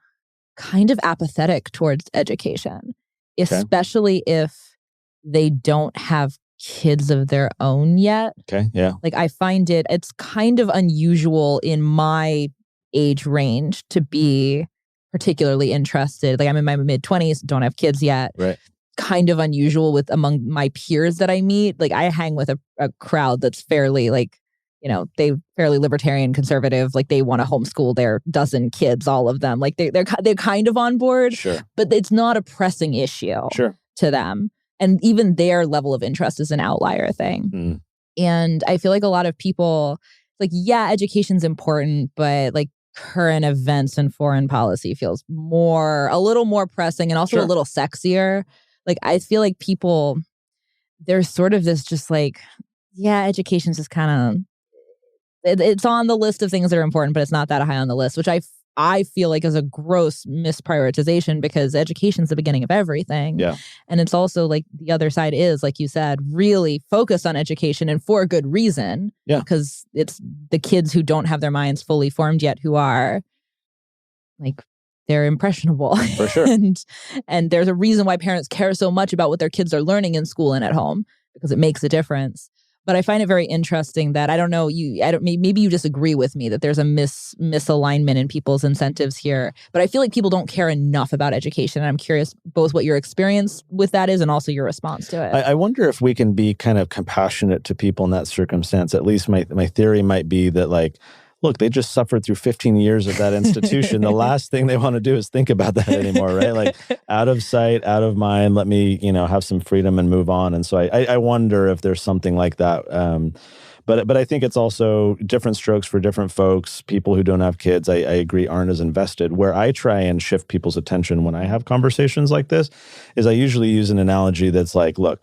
kind of apathetic towards education, especially if they don't have kids of their own yet. Okay, yeah. Like I find it's kind of unusual in my age range to be particularly interested. Like I'm in my mid-20s, don't have kids yet. Right. Kind of unusual among my peers that I meet. Like I hang with a crowd that's fairly they fairly libertarian, conservative. Like they want to homeschool their dozen kids, all of them. Like they're kind of on board, but it's not a pressing issue to them. And even their level of interest is an outlier thing. And I feel like a lot of people, education's important, but like current events and foreign policy feels a little more pressing and also a little sexier. Like I feel like people, there's sort of this just like, education's just kind of, it's on the list of things that are important, but it's not that high on the list, which I feel like is a gross misprioritization because education's the beginning of everything. Yeah. And it's also like the other side is, like you said, really focused on education and for a good reason. Yeah. Because it's the kids who don't have their minds fully formed yet who are like, they're impressionable. For sure. and there's a reason why parents care so much about what their kids are learning in school and at home because it makes a difference. But I find it very interesting that maybe you disagree with me that there's a misalignment in people's incentives here. But I feel like people don't care enough about education. And I'm curious both what your experience with that is and also your response to it. I wonder if we can be kind of compassionate to people in that circumstance. At least my theory might be that look, they just suffered through 15 years of that institution. The last thing they want to do is think about that anymore, right? Like out of sight, out of mind, let me, have some freedom and move on. And so I wonder if there's something like that. But I think it's also different strokes for different folks. People who don't have kids, I agree, aren't as invested. Where I try and shift people's attention when I have conversations like this is I usually use an analogy that's like, look,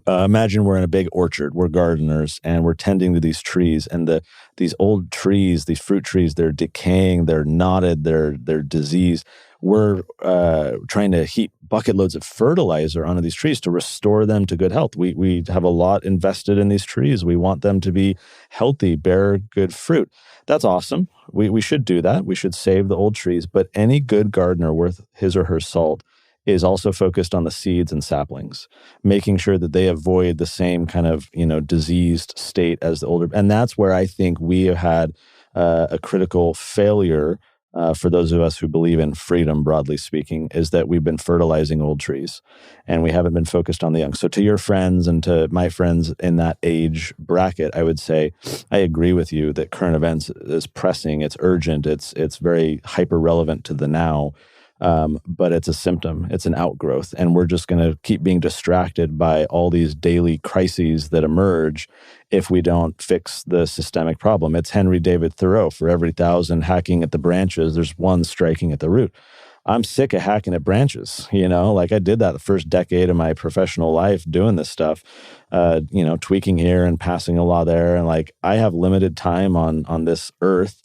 imagine we're in a big orchard, we're gardeners, and we're tending to these trees. And these old trees, these fruit trees, they're decaying, they're knotted, they're diseased. We're trying to heap bucket loads of fertilizer onto these trees to restore them to good health. We have a lot invested in these trees. We want them to be healthy, bear good fruit. That's awesome. We should do that. We should save the old trees. But any good gardener worth his or her salt is also focused on the seeds and saplings, making sure that they avoid the same kind of, diseased state as the older. And that's where I think we have had a critical failure for those of us who believe in freedom, broadly speaking, is that we've been fertilizing old trees and we haven't been focused on the young. So to your friends and to my friends in that age bracket, I would say, I agree with you that current events is pressing, it's urgent, it's very hyper relevant to the now. But it's a symptom, it's an outgrowth. And we're just going to keep being distracted by all these daily crises that emerge if we don't fix the systemic problem. It's Henry David Thoreau, for every 1,000 hacking at the branches, there's one striking at the root. I'm sick of hacking at branches, like I did that the first decade of my professional life doing this stuff, tweaking here and passing a law there. And like, I have limited time on this earth.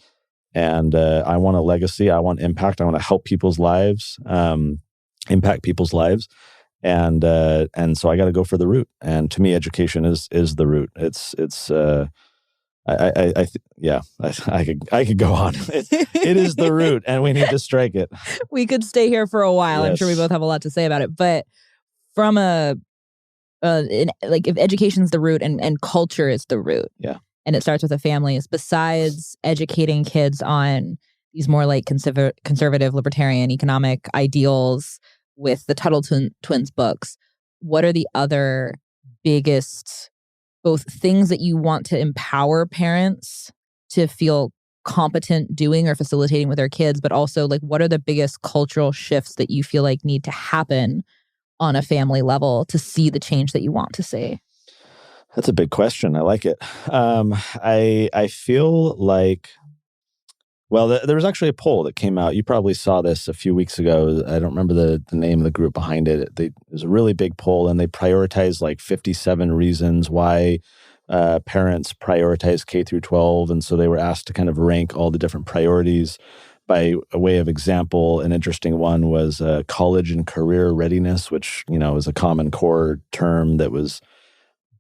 And I want a legacy. I want impact. I want to help people's lives, impact people's lives, and so I got to go for the root. And to me, education is the root. I could go on. It is the root, and we need to strike it. We could stay here for a while. Yes. I'm sure we both have a lot to say about it. But from if education's the root and culture is the root. Yeah. And it starts with the families. Besides educating kids on these more like conservative, libertarian economic ideals with the Tuttle Twins books, what are the other biggest both things that you want to empower parents to feel competent doing or facilitating with their kids, but also like what are the biggest cultural shifts that you feel like need to happen on a family level to see the change that you want to see? That's a big question. I like it. I feel like, there was actually a poll that came out. You probably saw this a few weeks ago. I don't remember the name of the group behind it. It was a really big poll, and they prioritized like 57 reasons why parents prioritize K through 12. And so they were asked to kind of rank all the different priorities. By a way of example, an interesting one was college and career readiness, which, is a Common Core term that was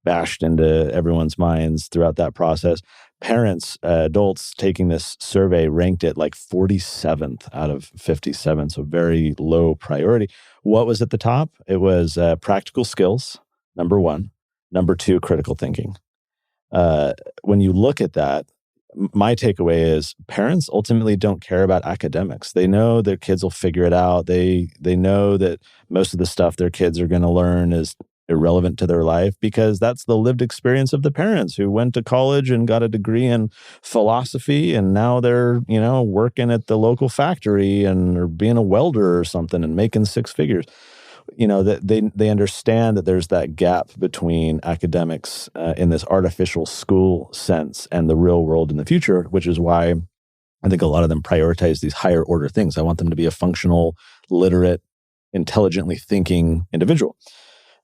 bashed into everyone's minds throughout that process. Parents, adults taking this survey ranked it like 47th out of 57, so very low priority. What was at the top? It was practical skills, number one. Number two, critical thinking. When you look at that, my takeaway is parents ultimately don't care about academics. They know their kids will figure it out. They know that most of the stuff their kids are going to learn is irrelevant to their life because that's the lived experience of the parents who went to college and got a degree in philosophy and now they're, working at the local factory and or being a welder or something and making six figures. That they understand that there's that gap between academics in this artificial school sense and the real world in the future, which is why I think a lot of them prioritize these higher order things. I want them to be a functional, literate, intelligently thinking individual.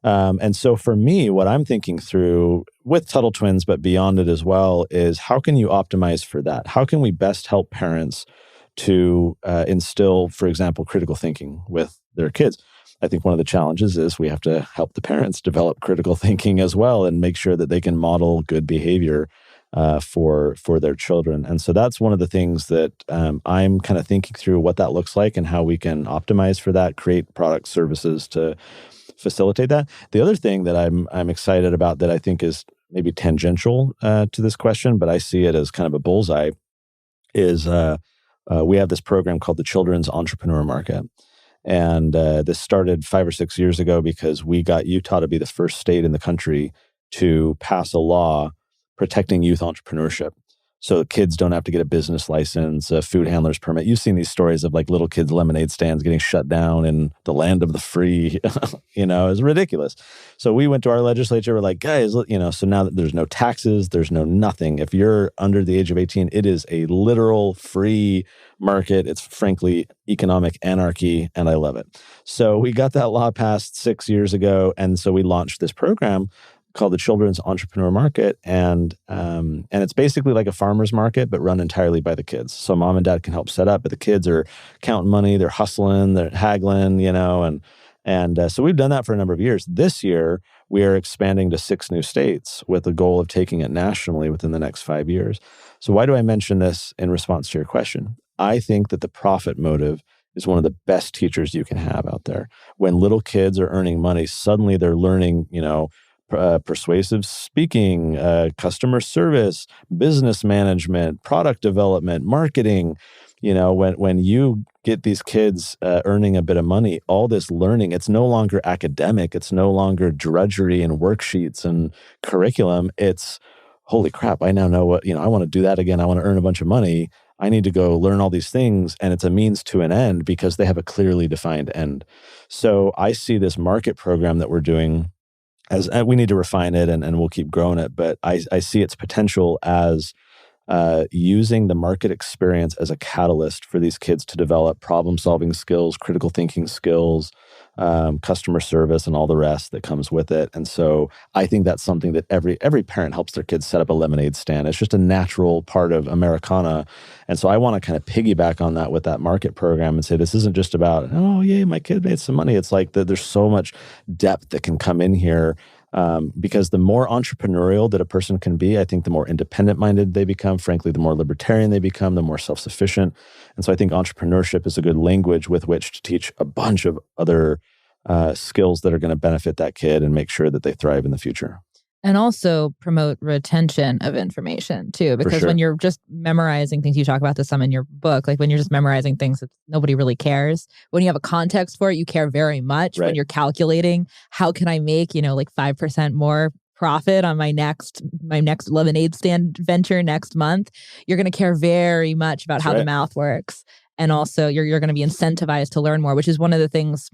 And so for me, what I'm thinking through with Tuttle Twins, but beyond it as well, is how can you optimize for that? How can we best help parents to instill, for example, critical thinking with their kids? I think one of the challenges is we have to help the parents develop critical thinking as well and make sure that they can model good behavior for their children. And so that's one of the things that I'm kind of thinking through what that looks like and how we can optimize for that, create product services to facilitate that. The other thing that I'm excited about that I think is maybe tangential to this question, but I see it as kind of a bullseye, is we have this program called the Children's Entrepreneur Market. And this started 5 or 6 years ago because we got Utah to be the first state in the country to pass a law protecting youth entrepreneurship. So kids don't have to get a business license, a food handler's permit. You've seen these stories of like little kids' lemonade stands getting shut down in the land of the free. It's ridiculous. So we went to our legislature. We're like, guys, so now that there's no taxes, there's no nothing. If you're under the age of 18, it is a literal free market. It's frankly economic anarchy, and I love it. So we got that law passed 6 years ago, and so we launched this program called the Children's Entrepreneur Market, and it's basically like a farmer's market, but run entirely by the kids. So mom and dad can help set up, but the kids are counting money, they're hustling, they're haggling, and so we've done that for a number of years. This year, we are expanding to 6 new states with the goal of taking it nationally within the next 5 years. So why do I mention this in response to your question? I think that the profit motive is one of the best teachers you can have out there. When little kids are earning money, suddenly they're learning, persuasive speaking, customer service, business management, product development, marketing. When you get these kids earning a bit of money, all this learning, it's no longer academic. It's no longer drudgery and worksheets and curriculum. It's, holy crap, I now know what, I want to do that again. I want to earn a bunch of money. I need to go learn all these things. And it's a means to an end because they have a clearly defined end. So I see this market program that we're doing as, we need to refine it and we'll keep growing it. But I see its potential as using the market experience as a catalyst for these kids to develop problem-solving skills, critical thinking skills, customer service, and all the rest that comes with it. And so I think that's something that every parent helps their kids set up a lemonade stand. It's just a natural part of Americana. And so I want to kind of piggyback on that with that market program and say, this isn't just about, oh, yay, my kid made some money. It's like there's so much depth that can come in here. Because the more entrepreneurial that a person can be, I think the more independent-minded they become. Frankly, the more libertarian they become, the more self-sufficient. And so I think entrepreneurship is a good language with which to teach a bunch of other skills that are going to benefit that kid and make sure that they thrive in the future. And also promote retention of information too, because when you're just memorizing things, you talk about this some in your book, like when you're just memorizing things that nobody really cares. When you have a context for it, you care very much. Right. When you're calculating, how can I make, 5% more profit on my next lemonade stand venture next month? You're going to care very much about how the math works. And also you're going to be incentivized to learn more, which is one of the things.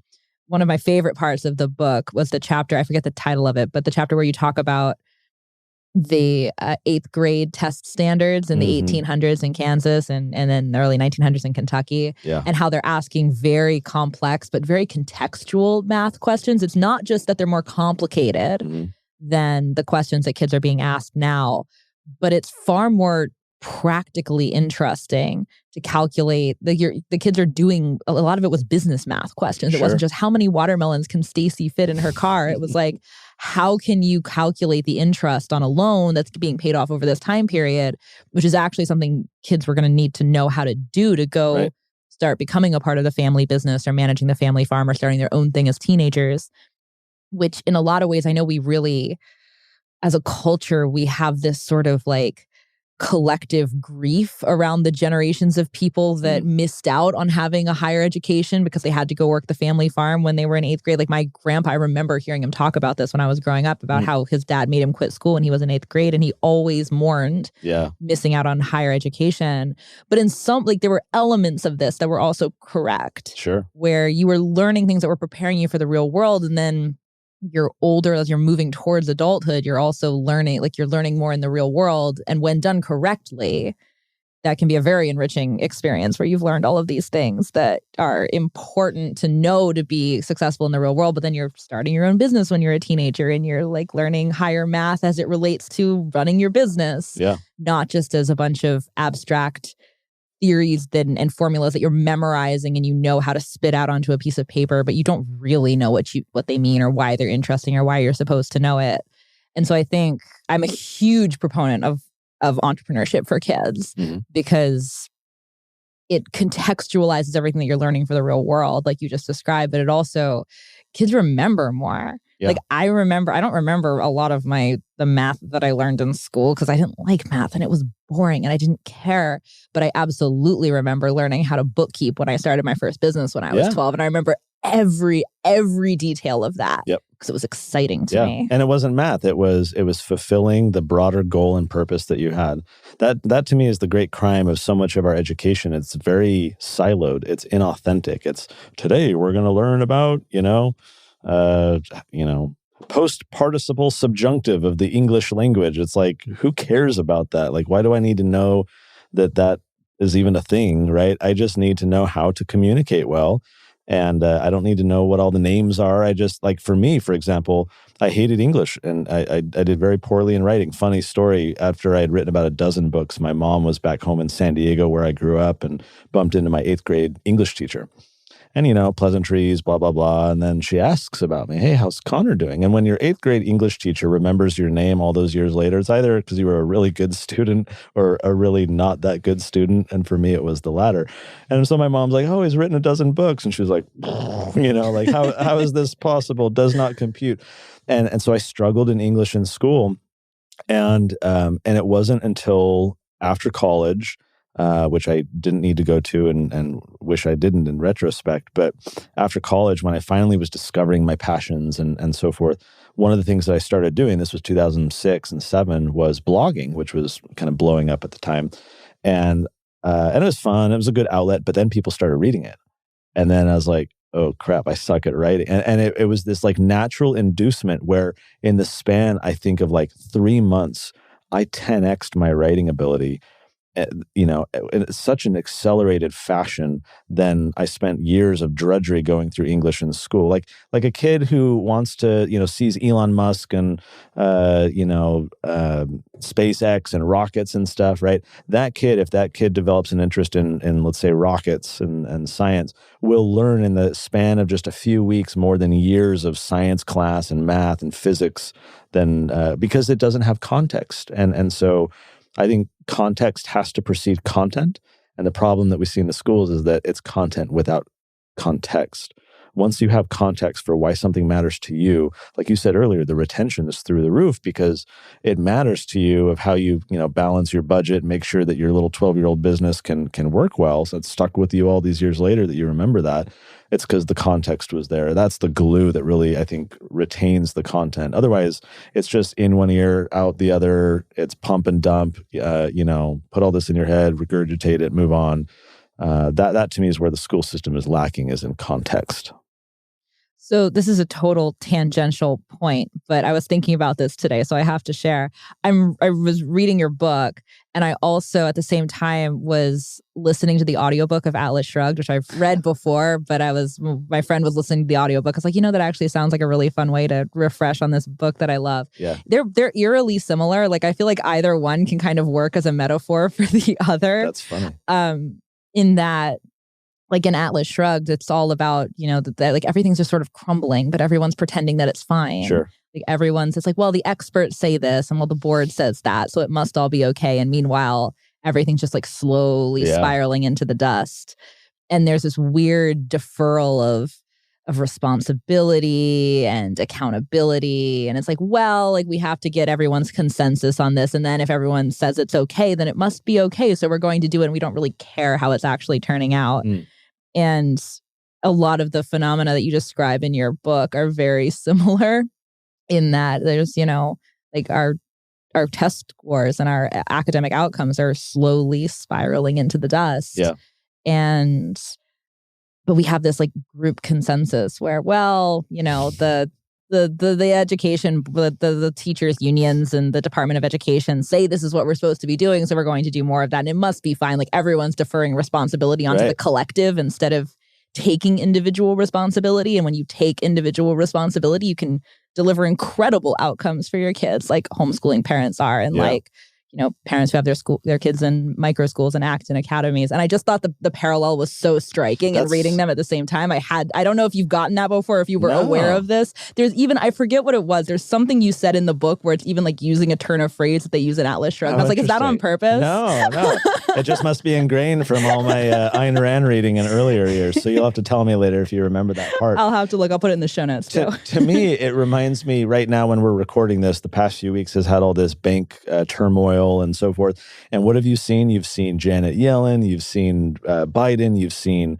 One of my favorite parts of the book was the chapter, I forget the title of it, but the chapter where you talk about the 8th grade test standards in the 1800s in Kansas and then the early 1900s in Kentucky, and how they're asking very complex but very contextual math questions. It's not just that they're more complicated than the questions that kids are being asked now, but it's far more practically interesting to calculate. The kids are doing, a lot of it was business math questions. It wasn't just how many watermelons can Stacy fit in her car. It was like, how can you calculate the interest on a loan that's being paid off over this time period, which is actually something kids were going to need to know how to do to go start becoming a part of the family business or managing the family farm or starting their own thing as teenagers, which in a lot of ways, I know we really, as a culture, we have this sort of like collective grief around the generations of people that missed out on having a higher education because they had to go work the family farm when they were in 8th grade. Like my grandpa, I remember hearing him talk about this when I was growing up, about how his dad made him quit school when he was in 8th grade, and he always mourned missing out on higher education. But in some, like there were elements of this that were also correct. Where you were learning things that were preparing you for the real world, and then you're older, as you're moving towards adulthood, you're also learning, like you're learning more in the real world. And when done correctly, that can be a very enriching experience where you've learned all of these things that are important to know to be successful in the real world. But then you're starting your own business when you're a teenager and you're like learning higher math as it relates to running your business, not just as a bunch of abstract theories and formulas that you're memorizing and you know how to spit out onto a piece of paper, but you don't really know what they mean or why they're interesting or why you're supposed to know it. And so I think I'm a huge proponent of entrepreneurship for kids because it contextualizes everything that you're learning for the real world, like you just described, but it also, kids remember more. Like I don't remember a lot of the math that I learned in school because I didn't like math and it was boring and I didn't care. But I absolutely remember learning how to bookkeep when I started my first business when I was 12. And I remember every detail of that because it was exciting to me. And it wasn't math. It was fulfilling the broader goal and purpose that you had. That to me is the great crime of so much of our education. It's very siloed. It's inauthentic. It's today we're going to learn about, post participle subjunctive of the English language. It's like, who cares about that? Like, why do I need to know that is even a thing, right? I just need to know how to communicate well. And I don't need to know what all the names are. I just, like for me, for example, I hated English and I did very poorly in writing. Funny story, after I had written about a dozen books, my mom was back home in San Diego where I grew up and bumped into my 8th grade English teacher. and, pleasantries, blah, blah, blah. And then she asks about me. Hey, how's Connor doing? And when your 8th grade English teacher remembers your name all those years later, it's either because you were a really good student or a really not that good student. And for me, it was the latter. And so my mom's like, oh, he's written a dozen books. And she was like, like, how is this possible? Does not compute. And so I struggled in English in school. And it wasn't until after college, which I didn't need to go to and wish I didn't in retrospect. But after college, when I finally was discovering my passions and so forth, one of the things that I started doing, this was 2006 and 2007, was blogging, which was kind of blowing up at the time. And it was fun. It was a good outlet. But then people started reading it. And then I was like, oh crap, I suck at writing. And it was this like natural inducement where in the span, I think of like 3 months, I 10x'd my writing ability, in such an accelerated fashion than I spent years of drudgery going through English in school. Like a kid who wants to, sees Elon Musk and, SpaceX and rockets and stuff, right? If that kid develops an interest in let's say, rockets and science, will learn in the span of just a few weeks more than years of science class and math and physics because it doesn't have context. And so I think context has to precede content. And the problem that we see in the schools is that it's content without context. Once you have context for why something matters to you, like you said earlier, the retention is through the roof because it matters to you of how you, balance your budget, make sure that your little 12-year-old business can work well. So it's stuck with you all these years later that you remember that. It's because the context was there. That's the glue that really, I think, retains the content. Otherwise, it's just in one ear, out the other. It's pump and dump, put all this in your head, regurgitate it, move on. That to me is where the school system is lacking, is in context. So this is a total tangential point, but I was thinking about this today, so I have to share. I was reading your book, and I also at the same time was listening to the audiobook of Atlas Shrugged, which I've read before, but my friend was listening to the audiobook. I was like, that actually sounds like a really fun way to refresh on this book that I love. Yeah. They're eerily similar. Like I feel like either one can kind of work as a metaphor for the other. That's funny. In that, like in Atlas Shrugged, it's all about, that like everything's just sort of crumbling, but everyone's pretending that it's fine. Sure. Like it's like, well, the experts say this and well, the board says that, so it must all be okay. And meanwhile, everything's just like slowly spiraling into the dust. And there's this weird deferral of responsibility and accountability. And it's like, well, like we have to get everyone's consensus on this. And then if everyone says it's okay, then it must be okay. So we're going to do it. And we don't really care how it's actually turning out. And a lot of the phenomena that you describe in your book are very similar in that there's, like our test scores and our academic outcomes are slowly spiraling into the dust. Yeah. But we have this like group consensus where, well, the education, the teachers unions and the Department of Education say this is what we're supposed to be doing, so we're going to do more of that. And it must be fine. Like everyone's deferring responsibility onto the collective instead of taking individual responsibility. And when you take individual responsibility, you can deliver incredible outcomes for your kids, like homeschooling parents are, and parents who have their kids in micro schools and Acton academies. And I just thought the parallel was so striking and reading them at the same time. I don't know if you've gotten that before, if you were aware of this. There's even, I forget what it was. There's something you said in the book where it's even like using a turn of phrase that they use in Atlas Shrugged. I was like, is that on purpose? No. It just must be ingrained from all my Ayn Rand reading in earlier years. So you'll have to tell me later if you remember that part. I'll have to look. I'll put it in the show notes too. To me, it reminds me right now when we're recording this, the past few weeks has had all this bank turmoil and so forth. And what have you seen? You've seen Janet Yellen, you've seen Biden, you've seen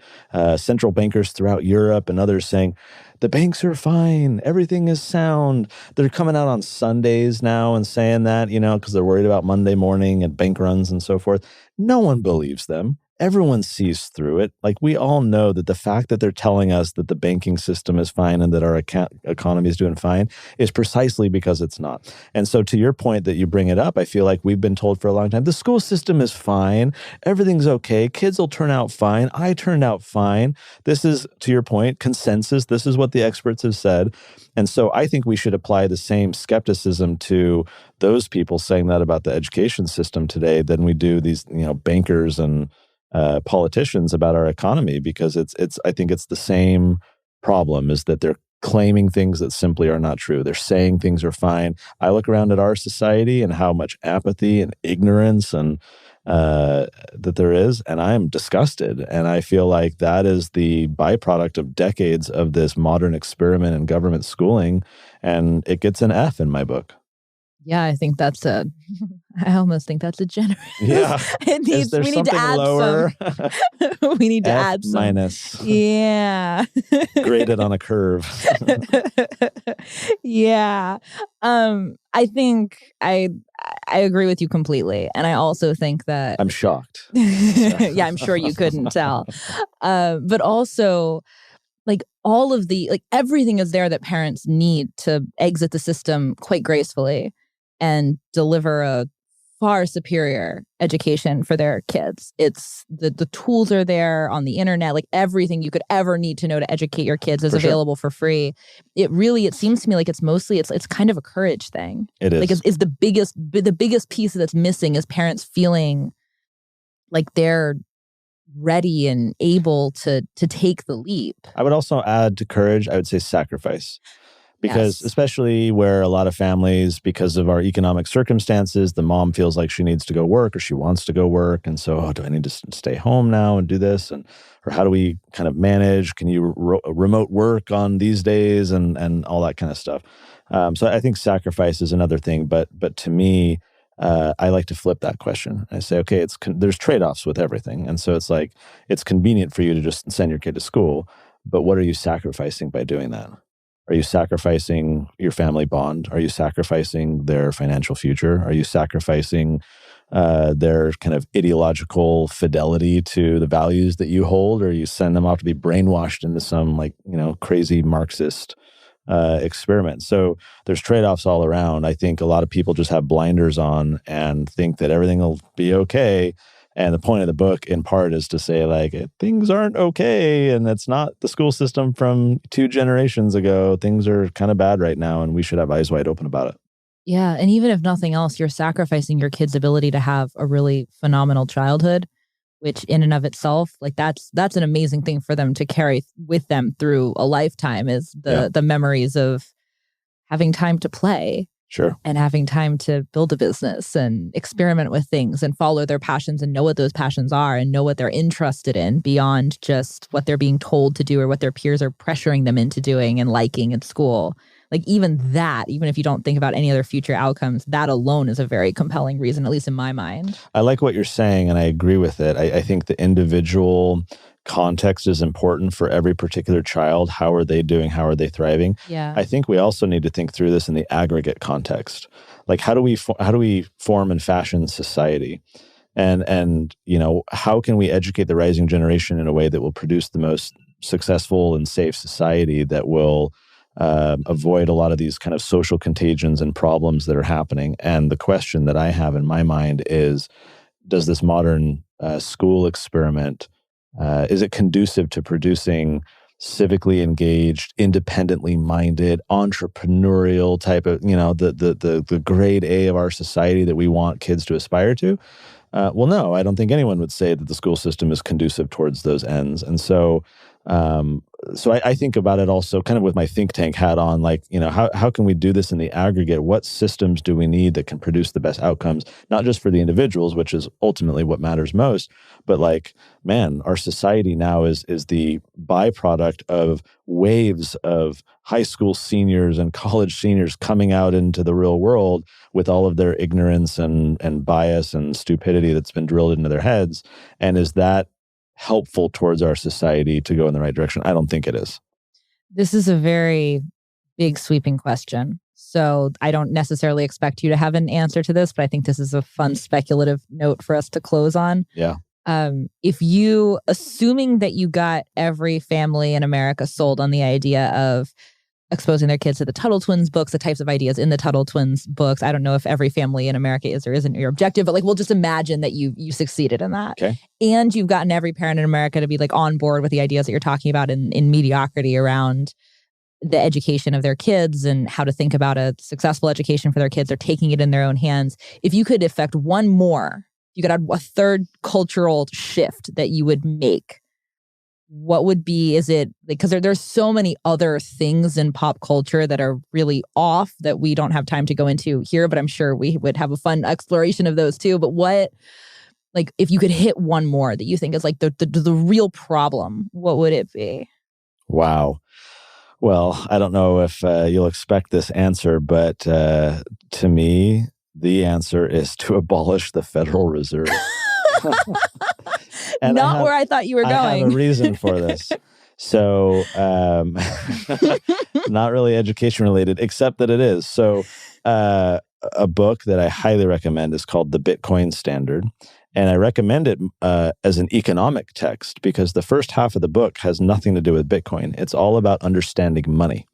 central bankers throughout Europe and others saying, the banks are fine, everything is sound. They're coming out on Sundays now and saying that, because they're worried about Monday morning and bank runs and so forth. No one believes them. Everyone sees through it. Like we all know that the fact that they're telling us that the banking system is fine and that our economy is doing fine is precisely because it's not. And so to your point that you bring it up, I feel like we've been told for a long time, the school system is fine. Everything's okay. Kids will turn out fine. I turned out fine. This is, to your point, consensus. This is what the experts have said. And so I think we should apply the same skepticism to those people saying that about the education system today than we do these, bankers and politicians about our economy, because I think it's the same problem, is that they're claiming things that simply are not true. They're saying things are fine. I look around at our society and how much apathy and ignorance and that there is, and I am disgusted. And I feel like that is the byproduct of decades of this modern experiment in government schooling, and it gets an F in my book. Yeah, I think I almost think that's a generous. Yeah. We need to add lower? some. We need to F add some. minus. Yeah. Graded on a curve. Yeah. I think I agree with you completely. And I also think that I'm shocked. Yeah, I'm sure you couldn't tell. But also, like, all of everything is there that parents need to exit the system quite gracefully and deliver a far superior education for their kids. It's the tools are there on the internet, like everything you could ever need to know to educate your kids is available for free. It seems to me like it's kind of a courage thing. It is. Like it's the biggest piece that's missing is parents feeling like they're ready and able to take the leap. I would also add to courage, I would say sacrifice. Because especially where a lot of families, because of our economic circumstances, the mom feels like she needs to go work or she wants to go work. And so, do I need to stay home now and do this? Or how do we kind of manage? Can you remote work on these days and all that kind of stuff? So I think sacrifice is another thing. But to me, I like to flip that question. I say, okay, there's trade-offs with everything. And so it's like, it's convenient for you to just send your kid to school, but what are you sacrificing by doing that? Are you sacrificing your family bond? Are you sacrificing their financial future? Are you sacrificing their kind of ideological fidelity to the values that you hold? Or you send them off to be brainwashed into some crazy Marxist experiment? So there's trade-offs all around. I think a lot of people just have blinders on and think that everything will be okay. And the point of the book, in part, is to say, like, things aren't okay, and it's not the school system from 2 generations ago. Things are kind of bad right now, and we should have eyes wide open about it. Yeah, and even if nothing else, you're sacrificing your kid's ability to have a really phenomenal childhood, which in and of itself, like that's an amazing thing for them to carry with them through a lifetime, is the memories of having time to play. Sure. And having time to build a business and experiment with things and follow their passions and know what those passions are and know what they're interested in beyond just what they're being told to do or what their peers are pressuring them into doing and liking at school. Like even if you don't think about any other future outcomes, that alone is a very compelling reason, at least in my mind. I like what you're saying, and I agree with it. I think the individual context is important for every particular child. How are they doing? How are they thriving? Yeah. I think we also need to think through this in the aggregate context. Like, how do we form and fashion society? And how can we educate the rising generation in a way that will produce the most successful and safe society that will avoid a lot of these kind of social contagions and problems that are happening? And the question that I have in my mind is, does this modern school experiment, is it conducive to producing civically engaged, independently minded, entrepreneurial type of, the grade A of our society that we want kids to aspire to? Well, no, I don't think anyone would say that the school system is conducive towards those ends. And so I think about it also kind of with my think tank hat on, like, how can we do this in the aggregate? What systems do we need that can produce the best outcomes, not just for the individuals, which is ultimately what matters most, but like, man, our society now is the byproduct of waves of high school seniors and college seniors coming out into the real world with all of their ignorance and bias and stupidity that's been drilled into their heads. And is that helpful towards our society to go in the right direction? I don't think it is. This is a very big, sweeping question. So I don't necessarily expect you to have an answer to this, but I think this is a fun speculative note for us to close on. Yeah. If you, assuming that you got every family in America sold on the idea of exposing their kids to the Tuttle Twins books, the types of ideas in the Tuttle Twins books. I don't know if every family in America is or isn't your objective, but like, we'll just imagine that you succeeded in that. Okay. And you've gotten every parent in America to be like on board with the ideas that you're talking about in Mediocrity around the education of their kids and how to think about a successful education for their kids. They're taking it in their own hands. If you could effect one more you could add a third cultural shift that you would make, what would be, is it, because there's so many other things in pop culture that are really off that we don't have time to go into here, but I'm sure we would have a fun exploration of those too. But what, like, if you could hit one more that you think is like the real problem, what would it be? Wow. Well, I don't know if you'll expect this answer, but to me, the answer is to abolish the Federal Reserve. Not where I thought you were going. I have a reason for this. So, not really education related, except that it is. So, a book that I highly recommend is called The Bitcoin Standard. And I recommend it as an economic text because the first half of the book has nothing to do with Bitcoin. It's all about understanding money.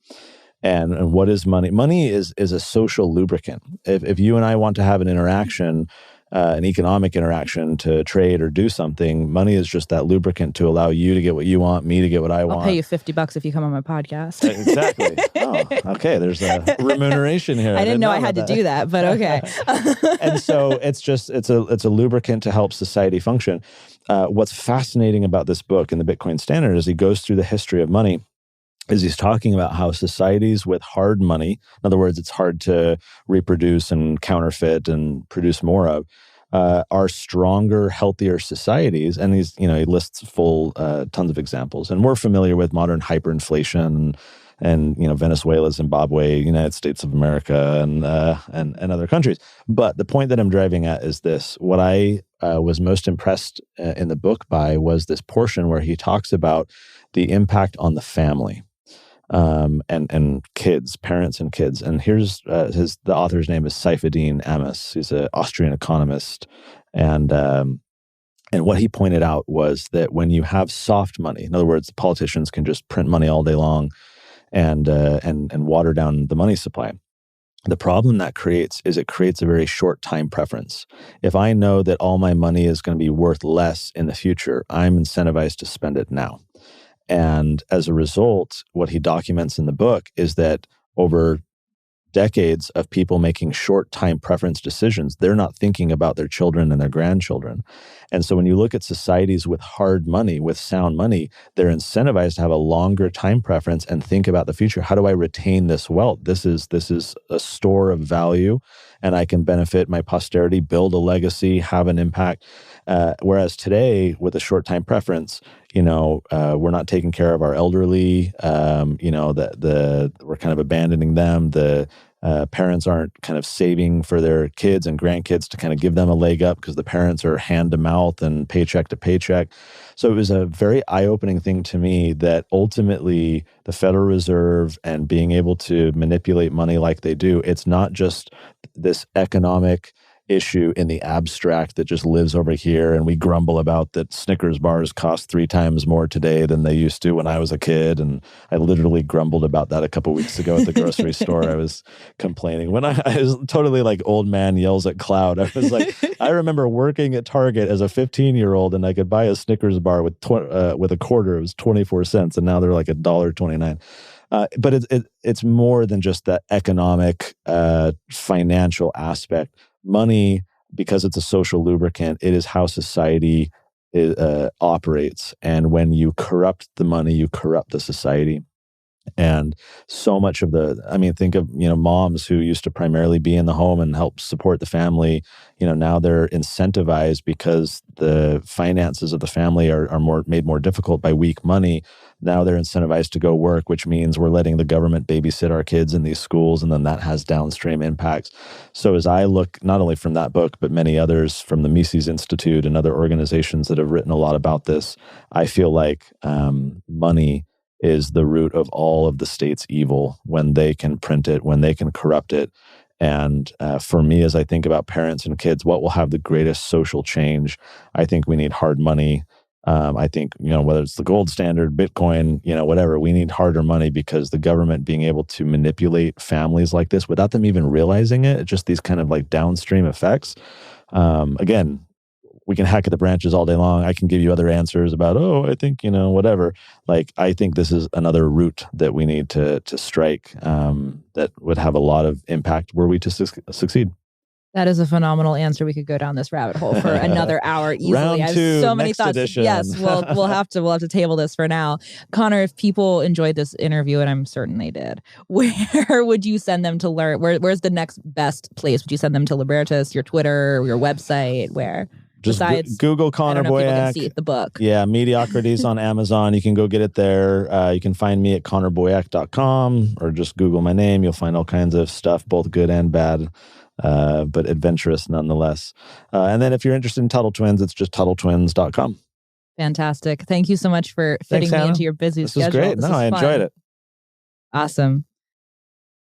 And what is money? Money is a social lubricant. If you and I want to have an interaction, an economic interaction to trade or do something, money is just that lubricant to allow you to get what you want, me to get what I want. I'll pay you $50 if you come on my podcast. Exactly. Oh, okay. There's a remuneration here. I didn't know I had to do that, but okay. And so it's a lubricant to help society function. What's fascinating about this book in the Bitcoin Standard is he goes through the history of money. Is he's talking about how societies with hard money, in other words, it's hard to reproduce and counterfeit and produce more of, are stronger, healthier societies. And he lists tons of examples. And we're familiar with modern hyperinflation and Venezuela, Zimbabwe, United States of America, and other countries. But the point that I'm driving at is this: what I was most impressed in the book by was this portion where he talks about the impact on the family. And kids, parents and kids. And here's the author's name is Saifuddin Ammous. He's an Austrian economist. And what he pointed out was that when you have soft money, in other words, politicians can just print money all day long and water down the money supply. The problem that creates is it creates a very short time preference. If I know that all my money is going to be worth less in the future, I'm incentivized to spend it now. And as a result, what he documents in the book is that over decades of people making short time preference decisions, they're not thinking about their children and their grandchildren. And so when you look at societies with hard money, with sound money, they're incentivized to have a longer time preference and think about the future. How do I retain this wealth? This is a store of value, and I can benefit my posterity, build a legacy, have an impact. Whereas today, with a short time preference, we're not taking care of our elderly. We're kind of abandoning them. The parents aren't kind of saving for their kids and grandkids to kind of give them a leg up because the parents are hand to mouth and paycheck to paycheck. So it was a very eye-opening thing to me that ultimately the Federal Reserve and being able to manipulate money like they do, it's not just this economic issue in the abstract that just lives over here, and we grumble about that Snickers bars cost 3 times more today than they used to when I was a kid. And I literally grumbled about that a couple weeks ago at the grocery store. I was complaining when I was totally like old man yells at cloud. I was like, I remember working at Target as a 15-year-old, and I could buy a Snickers bar with a quarter. It was 24 cents, and now they're like $1.29. But it's more than just that economic, financial aspect. Money, because it's a social lubricant, it is how society operates. And when you corrupt the money, you corrupt the society. And so much of think of, moms who used to primarily be in the home and help support the family. Now they're incentivized because the finances of the family are made more difficult by weak money. Now they're incentivized to go work, which means we're letting the government babysit our kids in these schools, and then that has downstream impacts. So as I look, not only from that book, but many others from the Mises Institute and other organizations that have written a lot about this, I feel like money is the root of all of the state's evil when they can print it, when they can corrupt it. And for me, as I think about parents and kids, what will have the greatest social change? I think we need hard money. I think, whether it's the gold standard, Bitcoin, whatever, we need harder money, because the government being able to manipulate families like this without them even realizing it, just these kind of like downstream effects. Again, we can hack at the branches all day long. I can give you other answers about, I think, whatever. Like, I think this is another route that we need to strike that would have a lot of impact were we to succeed. That is a phenomenal answer. We could go down this rabbit hole for another hour easily. Round I have two, so many next thoughts. edition. Yes, we'll have to table this for now. Connor, if people enjoyed this interview, and I'm certain they did, where would you send them to learn? Where's the next best place? Would you send them to Libertas, your Twitter, your website? Where? Just Besides, Google Connor I don't know if people can Boyack. see it, the book. Yeah, Mediocrity's on Amazon. You can go get it there. You can find me at connorboyack.com or just Google my name. You'll find all kinds of stuff, both good and bad, but adventurous nonetheless. And then if you're interested in Tuttle Twins, it's just TuttleTwins.com. Fantastic. Thank you so much for fitting me into your busy this schedule. Was great. I enjoyed it. Awesome.